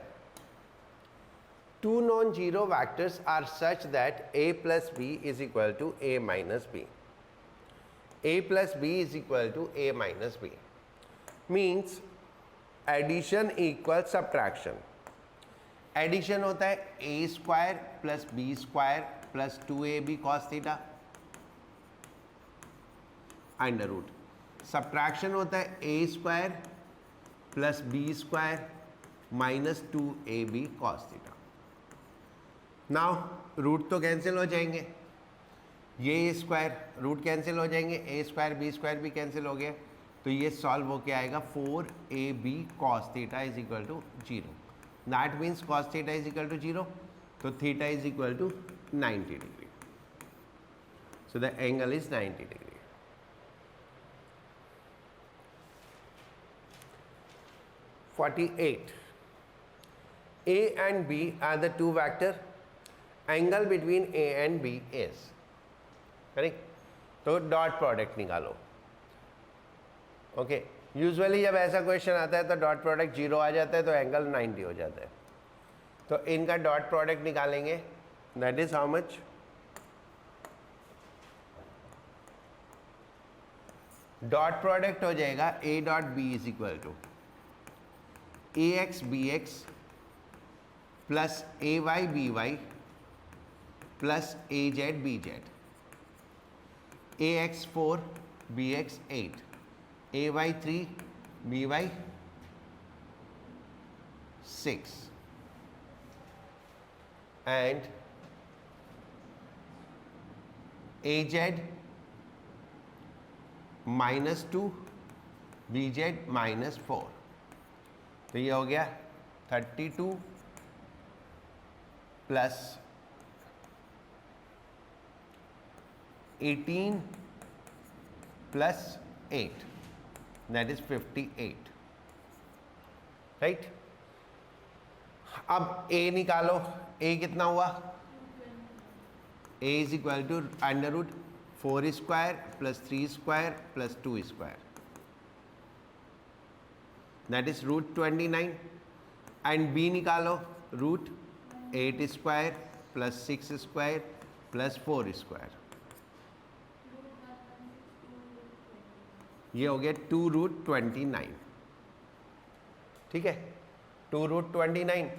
Two non-zero vectors are such that a plus b is equal to a minus b. A plus b is equal to a minus b. Means addition equals subtraction. Addition होता है a square plus B square plus 2ab cos theta under root. Subtraction होता है a square plus B square minus 2ab cos theta. Now root तो cancel हो जाएंगे, ये square root cancel हो जाएंगे, a स्क्वायर बी स्क्वायर भी cancel हो गया, तो ये सॉल्व होके आएगा 4ab cos theta is equal to 0. That means cos theta is equal to 0, तो theta is equal to 90 degree. So the angle is 90 degree. A and B are the two vector. Angle between A and B is correct. तो dot product निकालो. Okay, usually जब ऐसा question आता है तो dot product 0 आ जाता है, तो एंगल 90 हो जाता है. तो इनका डॉट प्रोडक्ट निकालेंगे, that is how much, dot product हो जाएगा A dot B is equal to A x B x plus A Y B Y plus A Z B z, A x 4 B x 8, A y 3 B y 6 and a z -2 B z -4, तो ये हो गया 32 plus 18 plus 8, that is 58, right. अब a निकालो, a कितना हुआ, a is equal to under root 4 square plus 3 square plus 2 square, that is root 29, and b निकालो, root 8 square plus 6 square plus 4 square, ये हो गया 2 रूट 29, ठीक है, 2 रूट 29।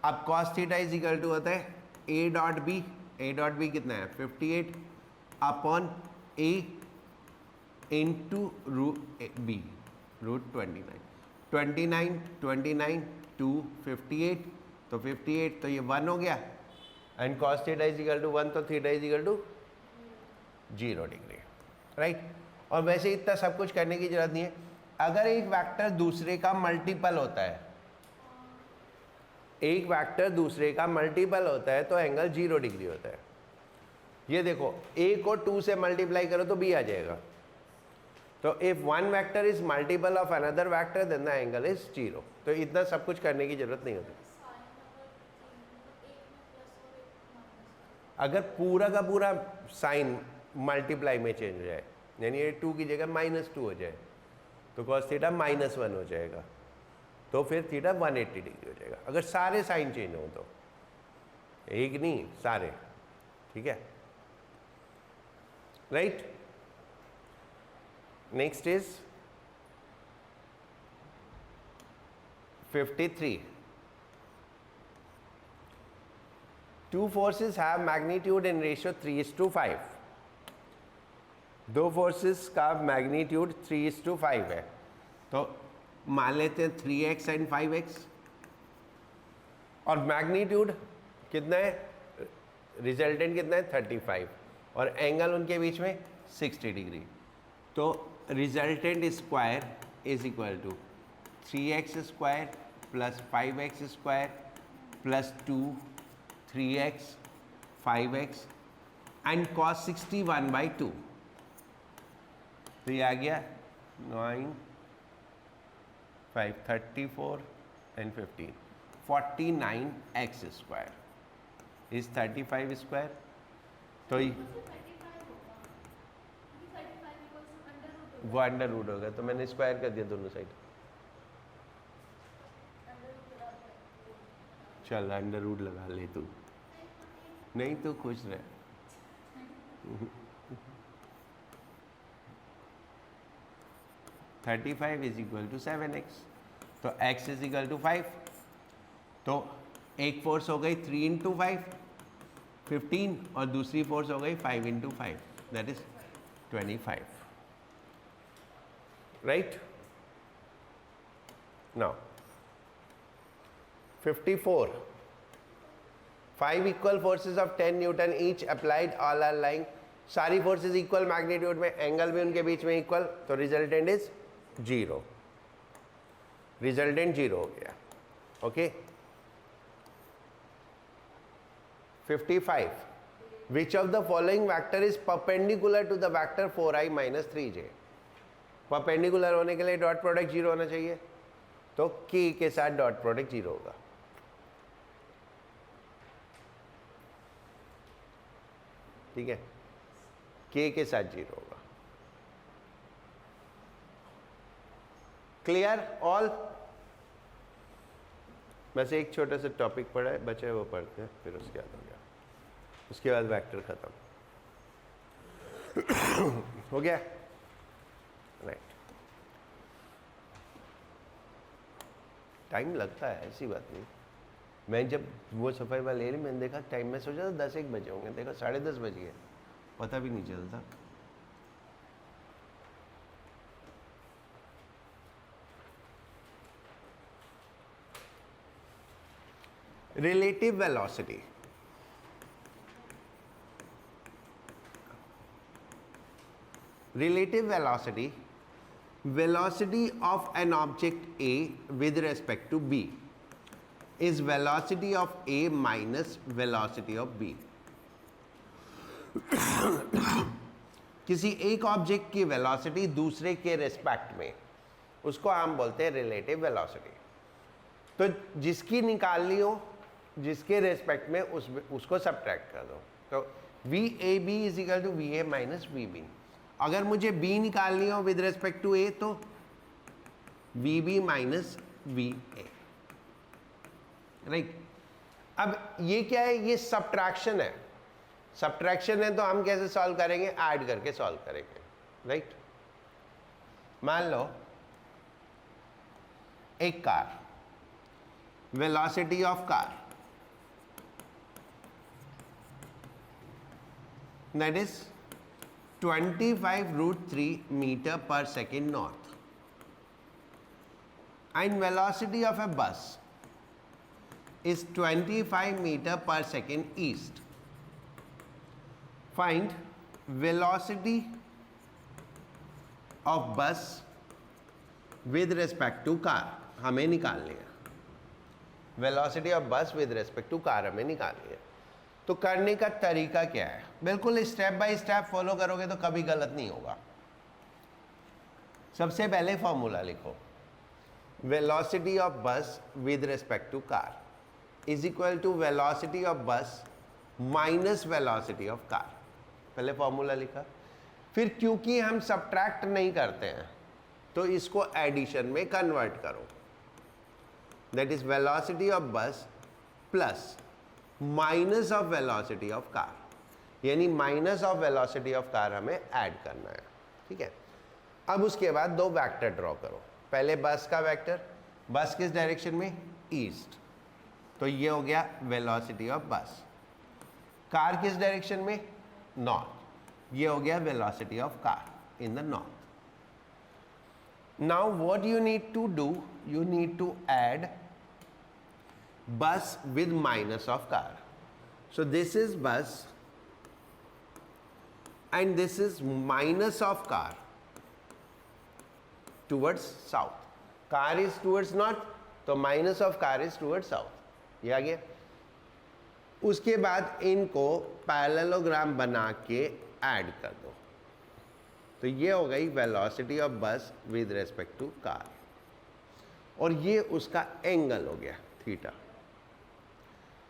अब cos theta is equal to होता है ए डॉट बी कितना है 58 upon A into root B, root 29 to 58, तो 58 तो ये 1 हो गया, and cos theta is equal to 1, तो theta is equal to 0 degree, right. और वैसे इतना सब कुछ करने की जरूरत नहीं है, अगर एक वेक्टर दूसरे का मल्टीपल होता है, एक वेक्टर दूसरे का मल्टीपल होता है तो एंगल 0 डिग्री होता है। ये देखो a को 2 से मल्टीप्लाई करो तो b आ जाएगा, तो if one vector is multiple of another vector then the angle is 0। तो इतना सब कुछ करने की जरूरत नहीं होती। अगर पूरा का पूरा साइन मल्टीप्लाई में चेंज हो जाए, यानी ये 2 की जगह -2 हो जाए, तो cos थीटा -1 हो जाएगा, तो फिर थीटा 180 डिग्री हो जाएगा। अगर सारे साइन चेंज हो तो, एक नहीं सारे, ठीक है, right. Next is 53। Two forces have magnitude in ratio 3:5। दो फोर्सेस का मैग्नीट्यूड 3:5 है, तो मान लेते हैं 3x एंड 5x, और मैग्नीट्यूड कितना है, रिजल्टेंट कितना है 35, और एंगल उनके बीच में 60 डिग्री, तो resultant square is equal to 3x square plus 5x square plus 2 3x 5x and cos 60 1/2, तो ये आ गया 9 5 34 and 15 49x square is 35 square, तो वो अंडर रूट होगा, तो मैंने स्क्वायर कर दिया दोनों साइड। चल अंडर रूट लगा ले तू, नहीं तो खुश रह। Thirty five is equal to 7x, तो x इज इक्वल टू 5, तो एक फोर्स हो गई 3 इंटू 5 15, और दूसरी फोर्स हो गई 5 into 5 that is 25, right. Now 54, 5 equal forces of 10 newton each applied all are lying, सारी फोर्सेस इक्वल मैग्नीट्यूड में, एंगल भी उनके बीच में इक्वल, तो रिजल्टेंट इज 0, रिजल्टेंट 0 हो गया, okay. 55, which of the following vector is perpendicular to the vector 4i - 3j, perpendicular होने के लिए डॉट प्रोडक्ट 0 होना चाहिए, तो k के साथ डॉट प्रोडक्ट 0 होगा, ठीक है, k के साथ 0 होगा। Clear all? बस एक छोटा सा टॉपिक पढ़ा है, बचे वो पढ़ते हैं, फिर उसके बाद हो गया, उसके बाद वेक्टर खत्म हो गया। राइट, टाइम लगता है, ऐसी बात नहीं। मैं जब वो सफाई वाला ले रही, मैंने देखा टाइम, में सोचा था 10-1 बजे होंगे, देखा 10:30 बज गए, पता भी नहीं चलता। Relative velocity. Relative velocity, velocity of an object A with respect to B is velocity of A minus velocity of B. किसी एक ऑब्जेक्ट की वेलोसिटी दूसरे के रिस्पेक्ट में, उसको हम बोलते हैं रिलेटिव वेलोसिटी। तो जिसकी निकालनी हो, जिसके रेस्पेक्ट में उसको सब्ट्रैक्ट कर दो। तो V A B is equal to V A minus V B. अगर मुझे बी निकालनी हो विद रेस्पेक्ट टू ए, तो V B minus V A. Right, अब ये क्या है? ये सब्ट्रैक्शन है। सब्ट्रैक्शन है तो हम कैसे सॉल्व करेंगे? ऐड करके सॉल्व करेंगे। राइट, मान लो एक car, velocity of car, that is 25√3 meter per second north, and velocity of a bus is 25 meter per second east. Find velocity of bus with respect to car. हमें निकालनी है velocity of bus with respect to car, हमें निकालनी है। तो करने का तरीका क्या है? बिल्कुल स्टेप बाय स्टेप फॉलो करोगे तो कभी गलत नहीं होगा। सबसे पहले फॉर्मूला लिखो, velocity of bus with respect to car is equal to velocity of bus minus velocity of car. पहले फॉर्मूला लिखा, फिर क्योंकि हम सब्ट्रैक्ट नहीं करते हैं तो इसको एडिशन में कन्वर्ट करो। That is velocity of bus plus minus of velocity of car, यानी minus of velocity of car हमें ऐड करना है। ठीक है, अब उसके बाद दो वेक्टर ड्रॉ करो। पहले बस का वेक्टर, बस किस डायरेक्शन में? ईस्ट, तो ये हो गया वेलोसिटी ऑफ बस। कार किस डायरेक्शन में? नॉर्थ, ये हो गया velocity of car in the north. Now what you need to do, you need to add bus with minus of car. So this is bus and this is minus of car towards south. Car is towards north, तो minus of car is towards south. ये आ गया। उसके बाद इनको parallelogram बना के add कर दो, तो ये हो गई velocity of bus with respect to car, और ये उसका एंगल हो गया थीटा।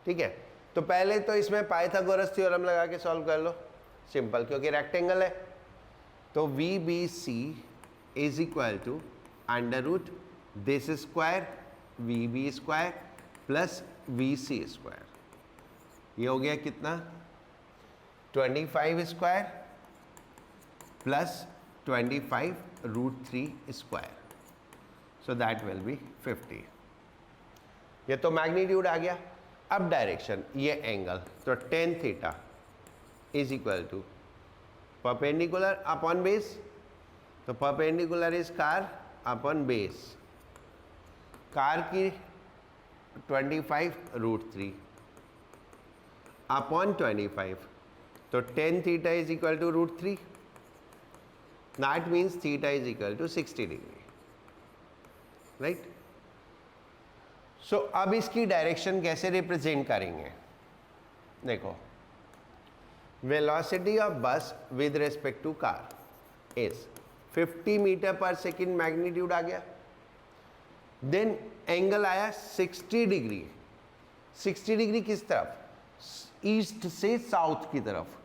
ठीक है, तो पहले तो इसमें पाइथागोरस थ्योरम लगा के सॉल्व कर लो, सिंपल, क्योंकि रेक्टेंगल है। तो V B C is equal to under root this square V B square plus V C square. ये हो गया कितना? 25 square plus 25√3 square, so that will be 50। ये तो मैग्नीट्यूड आ गया। अब डायरेक्शन, ये एंगल, तो tan theta is equal to perpendicular upon base, तो perpendicular is car upon base. Car की 25√3 अपॉन 25, तो tan theta is equal to √3, that means theta is equal to 60 degree. Right, so अब इसकी direction कैसे represent करेंगे? देखो, velocity of bus with respect to car is 50 metre पर second, magnitude आ गया। देन एंगल आया 60 डिग्री। 60 डिग्री किस तरफ? ईस्ट से साउथ की तरफ।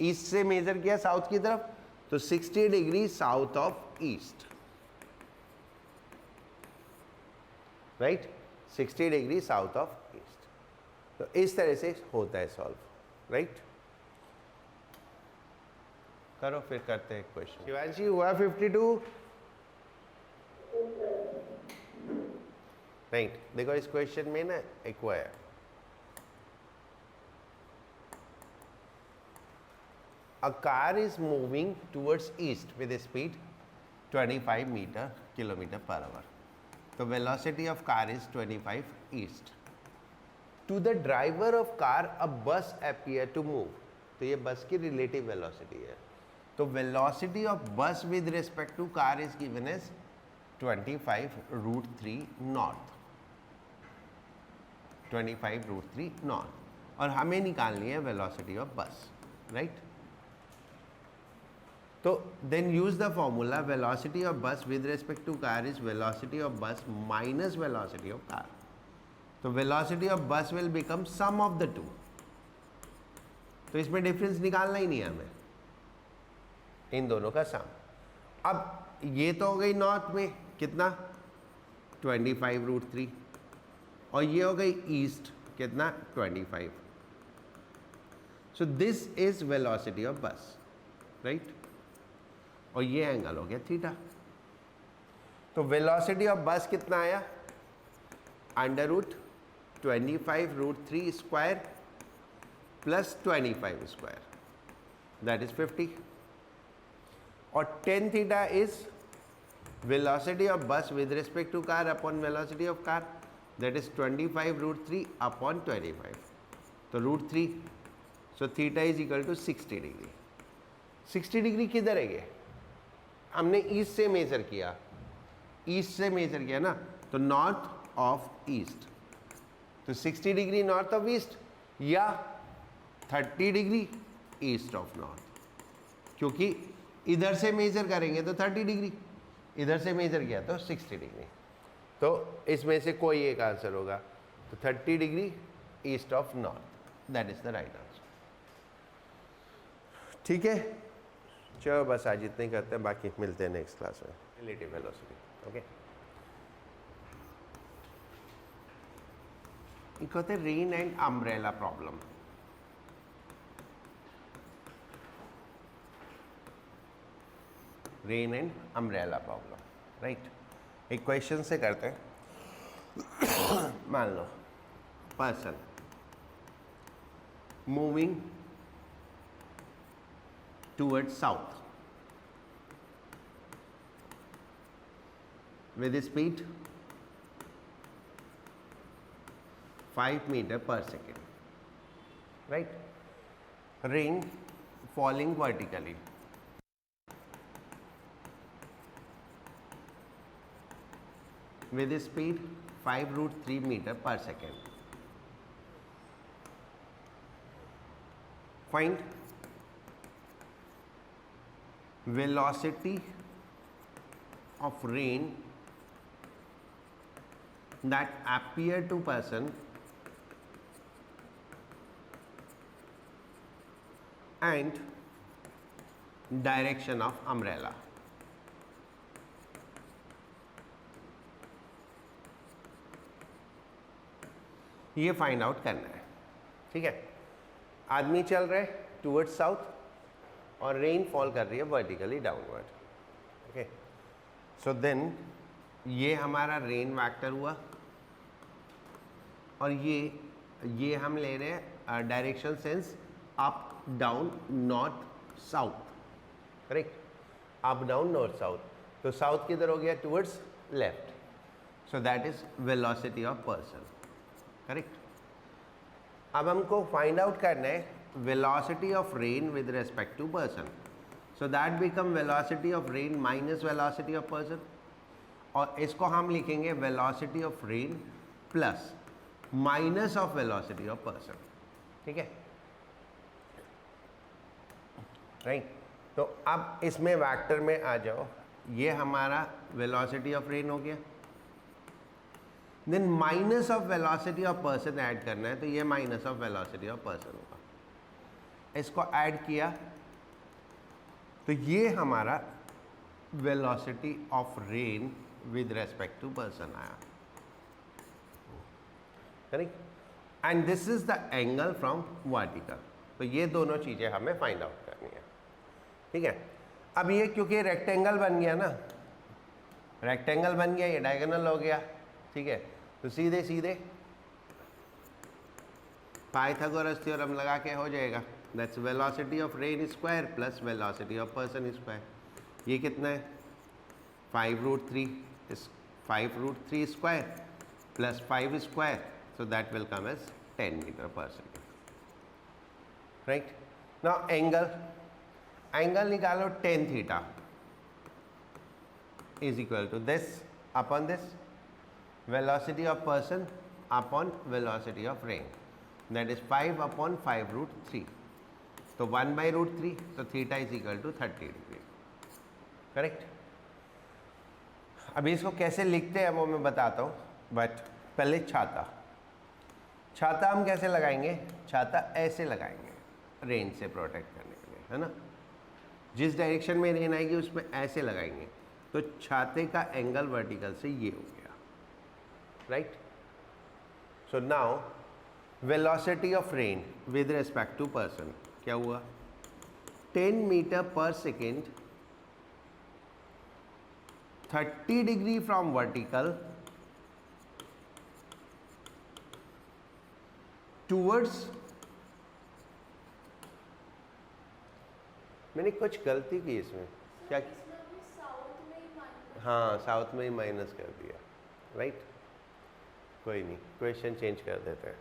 ईस्ट से मेजर किया साउथ की तरफ, तो 60 degree south of east. Right, 60 degree south of east. तो इस तरह से होता है सॉल्व, राइट। करो फिर करते हैं क्वेश्चन। शिवांशी हुआ 52, राइट। देखो इस क्वेश्चन में ना एक हुआ है, a car is moving towards east with a speed 25 kilometer per hour. The velocity of car is 25 east. To the driver of car, a bus appear to move. तो ये बस की relative velocity है। तो velocity of bus with respect to car is given as 25√3 north. 25√3 north. और हमें निकालनी है velocity of bus, right? तो then use the formula velocity of bus with respect to car is velocity of bus minus velocity of car. तो velocity of bus will become sum of the two. तो इसमें difference निकालना ही नहीं है हमें, इन दोनों का सम। अब ये तो हो गई नॉर्थ में कितना 25√3 और ये हो गई ईस्ट कितना 25। सो दिस इज वेलोसिटी ऑफ बस, राइट। और ये एंगल हो गया थीटा। तो वेलोसिटी ऑफ बस कितना आया √25√3 square plus 25 square, that is 50। और tan theta is velocity of bus with respect to car upon velocity of car, that is 25√3 upon 25। तो √3, so theta is equal to 60 degree. 60 degree किधर है ये? हमने east से मेजर किया, east से major किया ना, तो नॉर्थ ऑफ ईस्ट। तो 60 डिग्री नॉर्थ ऑफ ईस्ट या 30 डिग्री ईस्ट ऑफ नॉर्थ, क्योंकि इधर से मेजर करेंगे तो 30 डिग्री, इधर से मेजर किया तो 60 डिग्री। तो इसमें से कोई एक आंसर होगा। तो 30 degree east of north, that is the right answer. ठीक है, चलो बस आज इतना ही करते हैं, बाकी मिलते हैं नेक्स्ट क्लास में। Relative velocity, okay. एक होते हैं rain and umbrella problem. Rain and umbrella problem, right. एक क्वेश्चन से करते हैं। मान लो person moving towards south with a speed 5 meter per second, right? Rain falling vertically, with a speed 5√3 meter per second. Find velocity of rain that appear to person and direction of umbrella. ये find out करना है, ठीक है। आदमी चल रहे towards south और rain fall कर रही है vertically downward, okay. So then ये हमारा रेन वेक्टर हुआ और ये हम ले रहे हैं direction sense up down north south, correct. Up down north south, तो साउथ किधर हो गया towards left, so that is velocity of person, correct. अब हमको फाइंड आउट करना है velocity of rain with respect to person, so that become velocity of rain minus velocity of person, और इसको हम लिखेंगे velocity of rain plus minus of velocity of person, ठीक है, राइट। तो अब इसमें वेक्टर में आ जाओ, ये हमारा वेलोसिटी ऑफ रेन हो गया, then minus of velocity of person add करना है, तो ये minus of velocity of person होगा। इसको ऐड किया तो ये हमारा velocity of rain with respect to person आया। Correct. And this is the angle from vertical. तो ये दोनों चीज़ें हमें फाइंड आउट करनी है, ठीक है। अब ये क्योंकि रेक्टेंगल बन गया ना, रेक्टेंगल बन गया, ये डायगोनल हो गया, ठीक है। तो सीधे सीधे पाइथागोरस थ्योरम लगा के हो जाएगा, that's velocity of rain square plus velocity of person square. ये कितना है 5√3, 5√3 square plus 5 square, so that will come as 10 meter per second, right? Now angle निकालो tan theta is equal to this upon this, velocity of person upon velocity of rain, that is 5 upon 5√3, तो 1/√3, तो theta is equal to 30 degree, correct? अभी इसको कैसे लिखते हैं वो मैं बताता हूँ, बट पहले छाता हम कैसे लगाएंगे, छाता ऐसे लगाएंगे रेन से प्रोटेक्ट करने के लिए, है ना। जिस डायरेक्शन में रेन आएगी उसमें ऐसे लगाएंगे, तो छाते का एंगल वर्टिकल से ये हो गया, right. So now velocity of rain with respect to person क्या हुआ, 10 मीटर पर second, 30 degree from vertical towards, मैंने कुछ गलती की इसमें, क्या हाँ साउथ में ही माइनस कर दिया, राइट। कोई नहीं, क्वेश्चन चेंज कर देते हैं।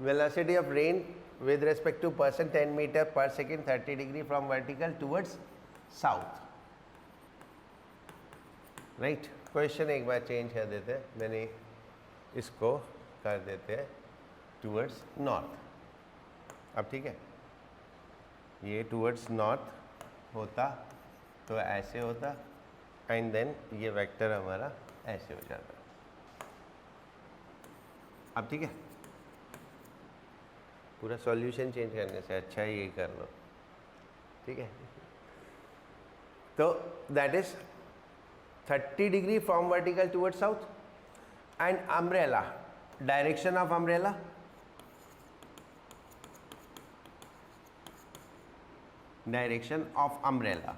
Velocity of rain with respect to person 10 metre पर second 30 degree from vertical towards south, right. Question एक बार चेंज कर देते हैं, मैंने इसको कर देते हैं टूवर्ड्स नॉर्थ। अब ठीक है, ये टूवर्ड्स नॉर्थ होता तो ऐसे होता, एंड देन ये वेक्टर हमारा ऐसे हो जाता। अब ठीक है, पूरा सॉल्यूशन चेंज करने से अच्छा ये कर लो, ठीक है। तो that is 30 degree from vertical toward south, and umbrella, direction of umbrella direction of umbrella,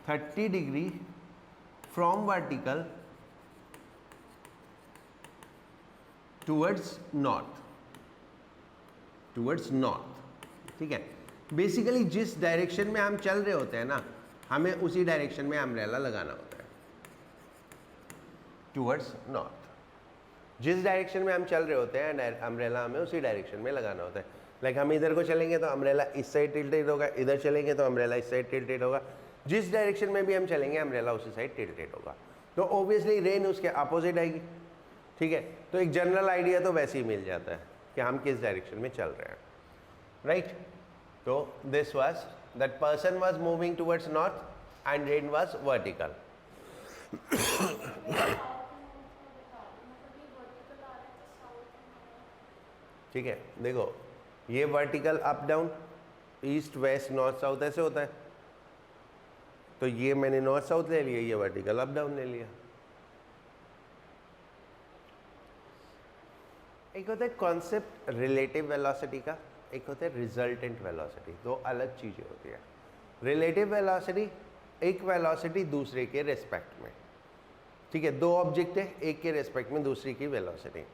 (30° from vertical towards north, ठीक है। बेसिकली जिस डायरेक्शन में हम चल रहे होते हैं ना, हमें उसी डायरेक्शन में अम्ब्रेला लगाना होता है, टूवर्ड्स नॉर्थ। जिस डायरेक्शन में हम चल रहे होते हैं अम्ब्रेला हमें उसी डायरेक्शन में लगाना होता है। लाइक हम इधर को चलेंगे तो अम्ब्रेला इस साइड टिल्टेड होगा, इधर चलेंगे तो अम्ब्रेला इस साइड टिल्टेड होगा, जिस डायरेक्शन में भी हम चलेंगे अम्ब्रेला उसी साइड टिल्टेड होगा, तो ऑब्वियसली रेन उसके अपोजिट आएगी, ठीक है। तो एक जनरल आइडिया तो वैसे ही मिल जाता है कि हम किस डायरेक्शन में चल रहे हैं, राइट। तो this was that person was moving towards north and rain was vertical. ठीक है, देखो ये vertical up down, east west north south ऐसे होता है, तो ये मैंने नॉर्थ साउथ ले लिया, ये वर्टिकल अप डाउन ले लिया। एक होता है कॉन्सेप्ट रिलेटिव वेलोसिटी का, एक होता है रिजल्टेंट वेलोसिटी, दो अलग चीज़ें होती है। रिलेटिव वेलोसिटी एक वेलोसिटी दूसरे के रेस्पेक्ट में, ठीक है, दो ऑब्जेक्ट है, एक के रेस्पेक्ट में दूसरी की वेलोसिटी,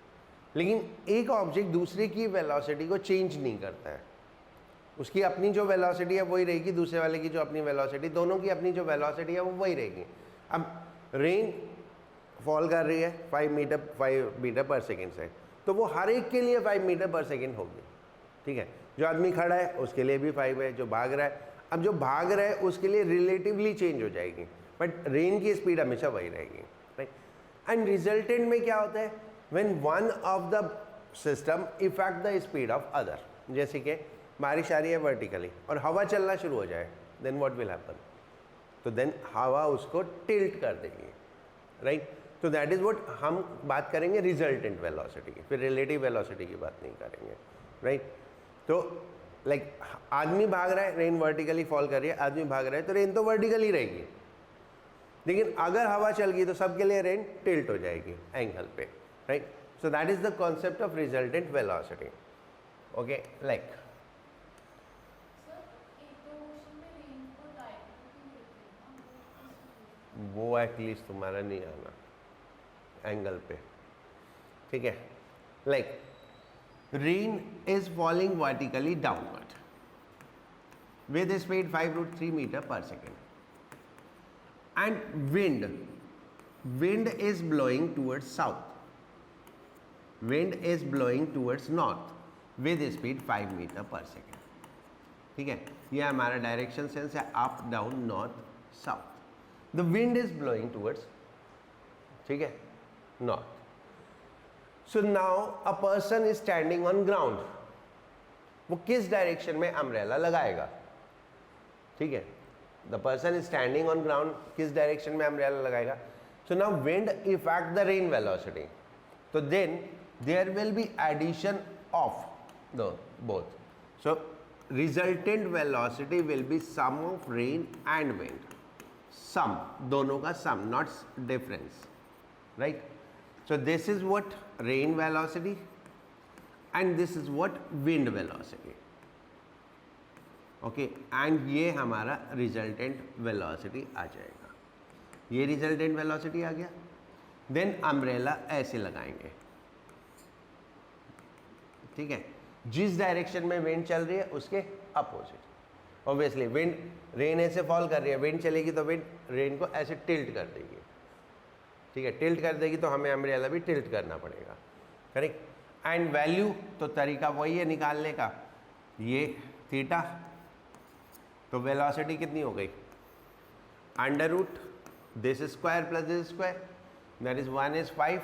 लेकिन एक ऑब्जेक्ट दूसरे की वेलोसिटी को चेंज नहीं करता है, उसकी अपनी जो वेलोसिटी है वही रहेगी, दूसरे वाले की जो अपनी वेलोसिटी, दोनों की अपनी जो वेलोसिटी है वो वही रहेगी। अब रेन फॉल कर रही है 5 मीटर पर सेकेंड से, तो वो हर एक के लिए 5 मीटर पर सेकेंड होगी, ठीक है। जो आदमी खड़ा है उसके लिए भी 5 है, जो भाग रहा है, अब जो भाग रहा है उसके लिए रिलेटिवली चेंज हो जाएगी, बट रेन की स्पीड हमेशा वही रहेगी, राइट। एंड रिजल्टेंट में क्या होता है, when one of the system effect the speed of other, जैसे कि बारिश आ रही है वर्टिकली और हवा चलना शुरू हो जाए, देन व्हाट विल हैपन, तो देन हवा उसको टिल्ट कर देगी, राइट। तो दैट इज व्हाट हम बात करेंगे रिजल्टेंट वेलोसिटी की, फिर रिलेटिव वेलोसिटी की बात नहीं करेंगे, राइट। तो लाइक आदमी भाग रहा है, रेन वर्टिकली फॉल कर रही है, आदमी भाग रहा है तो रेन तो वर्टिकली रहेगी, लेकिन अगर हवा चल गई तो सबके लिए रेन टिल्ट हो जाएगी एंगल पे, right. So that is the concept of resultant velocity. Okay, like वो एटलीस्ट तुम्हारा नहीं आना एंगल पे, ठीक है. Like rain is falling vertically downward with a speed 5√3 meter per second, and wind is blowing towards south, wind is blowing towards north with a speed 5 meter per second. ठीक है, ये हमारा डायरेक्शन सेंस है, up down north south. The wind is blowing towards, ठीक है, north. So now a person is standing on ground. वो किस direction में अम्ब्रेला लगाएगा? ठीक है, the person is standing on ground, किस डायरेक्शन में अम्ब्रेला लगाएगा? So now wind effect the rain velocity, तो then there will be addition of the both. So resultant velocity will be sum of rain and wind. Sum, दोनों का sum, not difference, right. So this is what rain velocity and this is what wind velocity. Okay, and ये हमारा resultant velocity आ जाएगा. ये resultant velocity आ गया. Then umbrella ऐसे लगाएंगे, ठीक है, जिस डायरेक्शन में विंड चल रही है उसके अपोजिट. ऑब्वियसली विंड, रेन ऐसे फॉल कर रही है, विंड चलेगी तो विंड रेन को ऐसे टिल्ट कर देगी, ठीक है. टिल्ट कर देगी तो हमें अम्ब्रेला भी टिल्ट करना पड़ेगा, करेक्ट. एंड वैल्यू तो तरीका वही है निकालने का, ये थीटा, तो वेलोसिटी कितनी हो गई? Under root this square plus this square, that is 1 is 5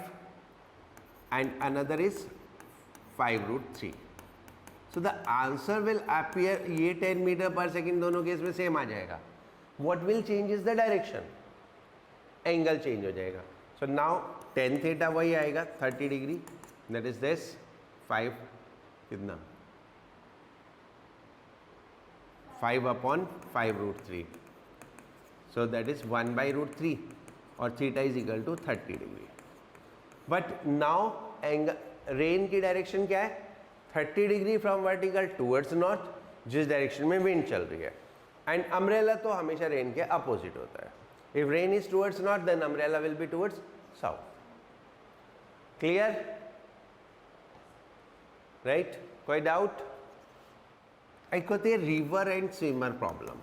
and another is 5√3. So the answer will appear, ये 10 मीटर पर सेकेंड दोनों केस में सेम आ जाएगा. What will change is the direction, angle change हो जाएगा. सो नाउ tan थीटा वही आएगा 30 degree, that is this 5 कितना 5/5√3. सो दैट इज 1/√3 और theta is equal to 30 degree. But now angle, rain की डायरेक्शन क्या है? 30 degree from vertical towards north, जिस डायरेक्शन में विंड चल रही है. एंड अम्ब्रेला तो हमेशा रेन के अपोजिट होता है. If rain is towards north then umbrella will be towards south. Clear, right? कोई डाउट? एक होती है रिवर एंड स्विमर प्रॉब्लम.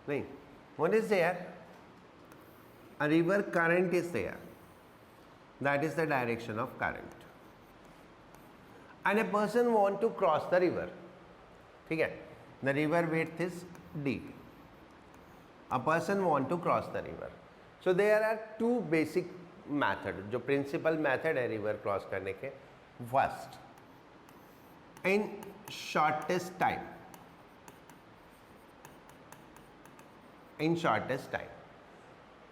नहीं, what is there? A river current is there. That is the direction of current. And a person want to cross the river. ठीक है, the river width is d. A person want to cross the river. So there are two basic method, जो principal method है river cross करने के. First, in shortest time. In shortest time.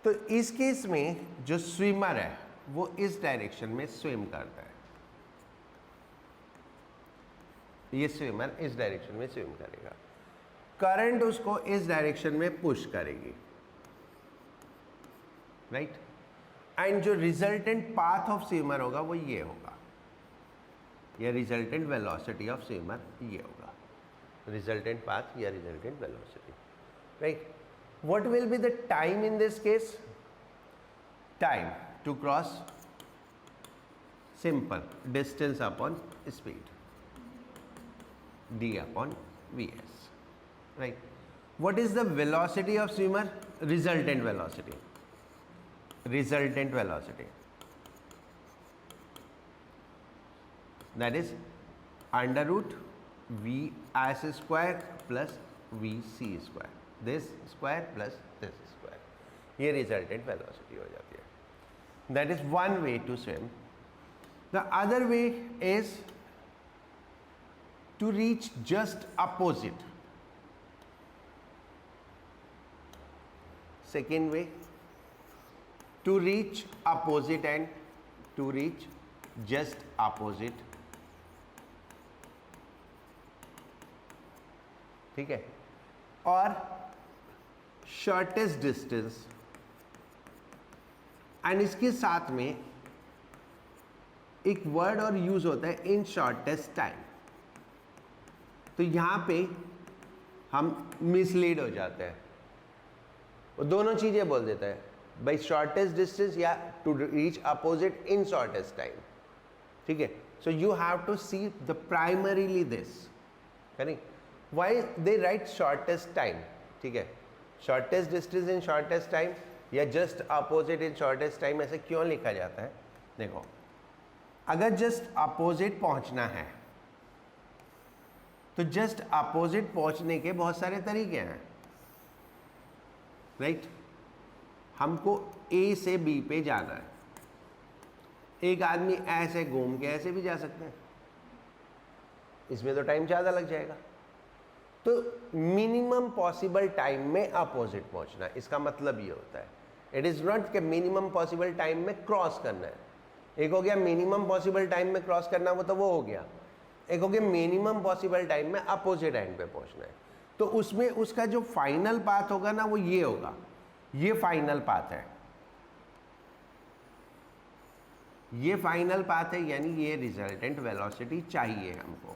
तो इस case में जो स्विमर है वो इस डायरेक्शन में स्विम करता है. ये स्विमर इस डायरेक्शन में स्विम करेगा, करंट उसको इस डायरेक्शन में पुश करेगी, राइट. एंड जो रिजल्टेंट पाथ ऑफ स्विमर होगा वो ये होगा, या रिजल्टेंट वेलोसिटी ऑफ स्विमर ये होगा. रिजल्टेंट पाथ या resultant velocity, right. What will be the time in this case? Time to cross, simple, distance upon speed, d upon vs, right. What is the velocity of swimmer? Resultant velocity. Resultant velocity, that is under root v s square plus vc square, this square plus this square. ये resultant velocity हो जाती है. That is one way to swim. The other way is to reach just opposite. Second way, to reach opposite and to reach just opposite ठीक है, और shortest distance, and इसके साथ में एक वर्ड और यूज होता है इन शॉर्टेस्ट टाइम। तो यहां पे हम मिसलीड हो जाते हैं, वो दोनों चीजें बोल देता है, बाई शॉर्टेस्ट डिस्टेंस या to reach opposite in shortest time. ठीक है, so you have to see the primarily this, correct. Why they write shortest time? ठीक है, shortest distance in shortest time या just opposite in shortest time, ऐसे क्यों लिखा जाता है? देखो, अगर जस्ट अपोजिट पहुंचना है तो जस्ट अपोजिट पहुंचने के बहुत सारे तरीके हैं, राइट। हमको ए से बी पे जाना है, एक आदमी ऐसे घूम के ऐसे भी जा सकते हैं, इसमें तो टाइम ज़्यादा लग जाएगा। तो मिनिमम पॉसिबल टाइम में अपोजिट पहुंचना, इसका मतलब ये होता है, इट इज़ नॉट कि मिनिमम पॉसिबल टाइम में क्रॉस करना है। एक हो गया मिनिमम पॉसिबल टाइम में क्रॉस करना, वो तो वो हो गया। एक हो गया मिनिमम पॉसिबल टाइम में अपोजिट एंड पे पहुंचना है। तो उसमें उसका जो फाइनल पाथ होगा ना, वो ये होगा, ये फाइनल पाथ है, ये फाइनल पाथ है, यानी ये रिजल्टेंट वेलोसिटी चाहिए हमको।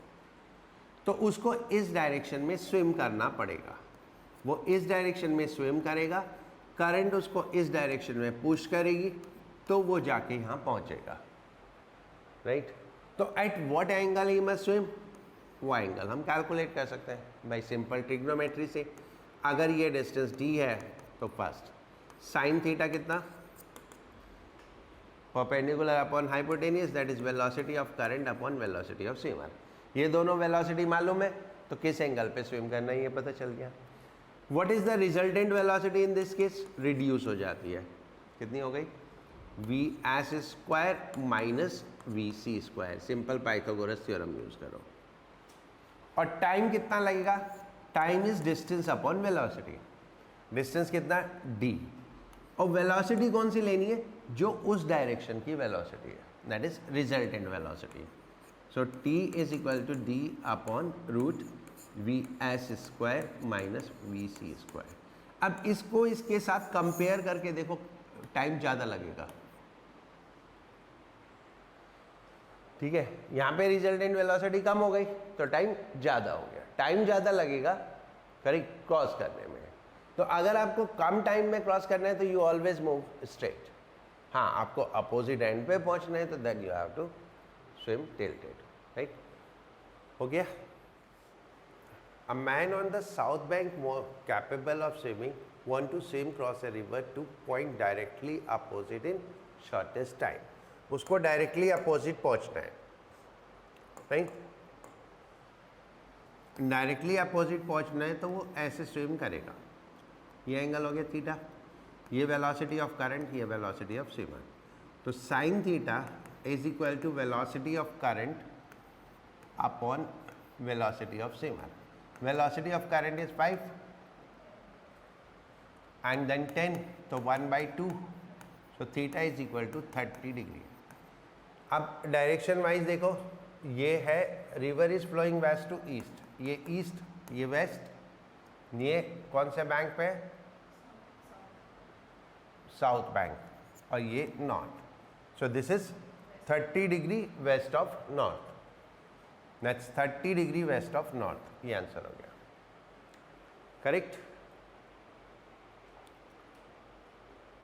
तो उसको इस डायरेक्शन में स्विम करना पड़ेगा, वो इस डायरेक्शन में स्विम करेगा, करंट उसको इस डायरेक्शन में पुश करेगी, तो वो जाके यहाँ पहुँचेगा, राइट। तो at what angle he must swim, वो एंगल हम कैलकुलेट कर सकते हैं बाई सिंपल ट्रिग्नोमेट्री से। अगर ये डिस्टेंस डी है तो फर्स्ट साइन थीटा कितना, perpendicular upon hypotenuse, that is velocity of current upon velocity of swimmer. ये दोनों वेलोसिटी मालूम है तो किस एंगल पे स्विम करना है ये पता चल गया। What is the resultant velocity in this case? Reduce हो जाती है, कितनी हो गई? V S square minus V C square, simple Pythagoras theorem use करो। और टाइम कितना लगेगा? Time is distance upon velocity, distance कितना? डी, और वेलोसिटी कौन सी लेनी है? जो उस डायरेक्शन की वेलोसिटी है, that is resultant velocity. So T is equal to D upon root V S square minus V C square. अब इसको इसके साथ कंपेयर करके देखो, टाइम ज़्यादा लगेगा, ठीक है। यहाँ पे रिजल्टेंट वेलोसिटी कम हो गई तो टाइम ज़्यादा हो गया, टाइम ज़्यादा लगेगा करेक्ट क्रॉस करने में। तो अगर आपको कम टाइम में क्रॉस करना है तो यू ऑलवेज मूव स्ट्रेट। हाँ, आपको अपोजिट एंड पे पहुँचना है तो then you have to swim tilted, right. हो गया। A man on the south bank more capable of swimming want to swim cross a river to point directly opposite in shortest time. उसको directly opposite पहुंचना है, right. Directly opposite पहुंचना है तो वो ऐसे स्विम करेगा, ये एंगल हो गया थीटा, ये वेलोसिटी ऑफ करंट, ये वेलोसिटी ऑफ स्विमर। तो sine theta is equal to velocity of current upon velocity of swimmer. Velocity of current is 5 and then 10, so 1/2, so theta is equal to 30 degree. अब direction wise देखो, ये है river is flowing west to east, ये east, ये west, ये कौन से bank पे? साउथ बैंक, और ये north. So this is 30 degree west of north, that's 30 degree west of north, ये आंसर हो गया, करेक्ट।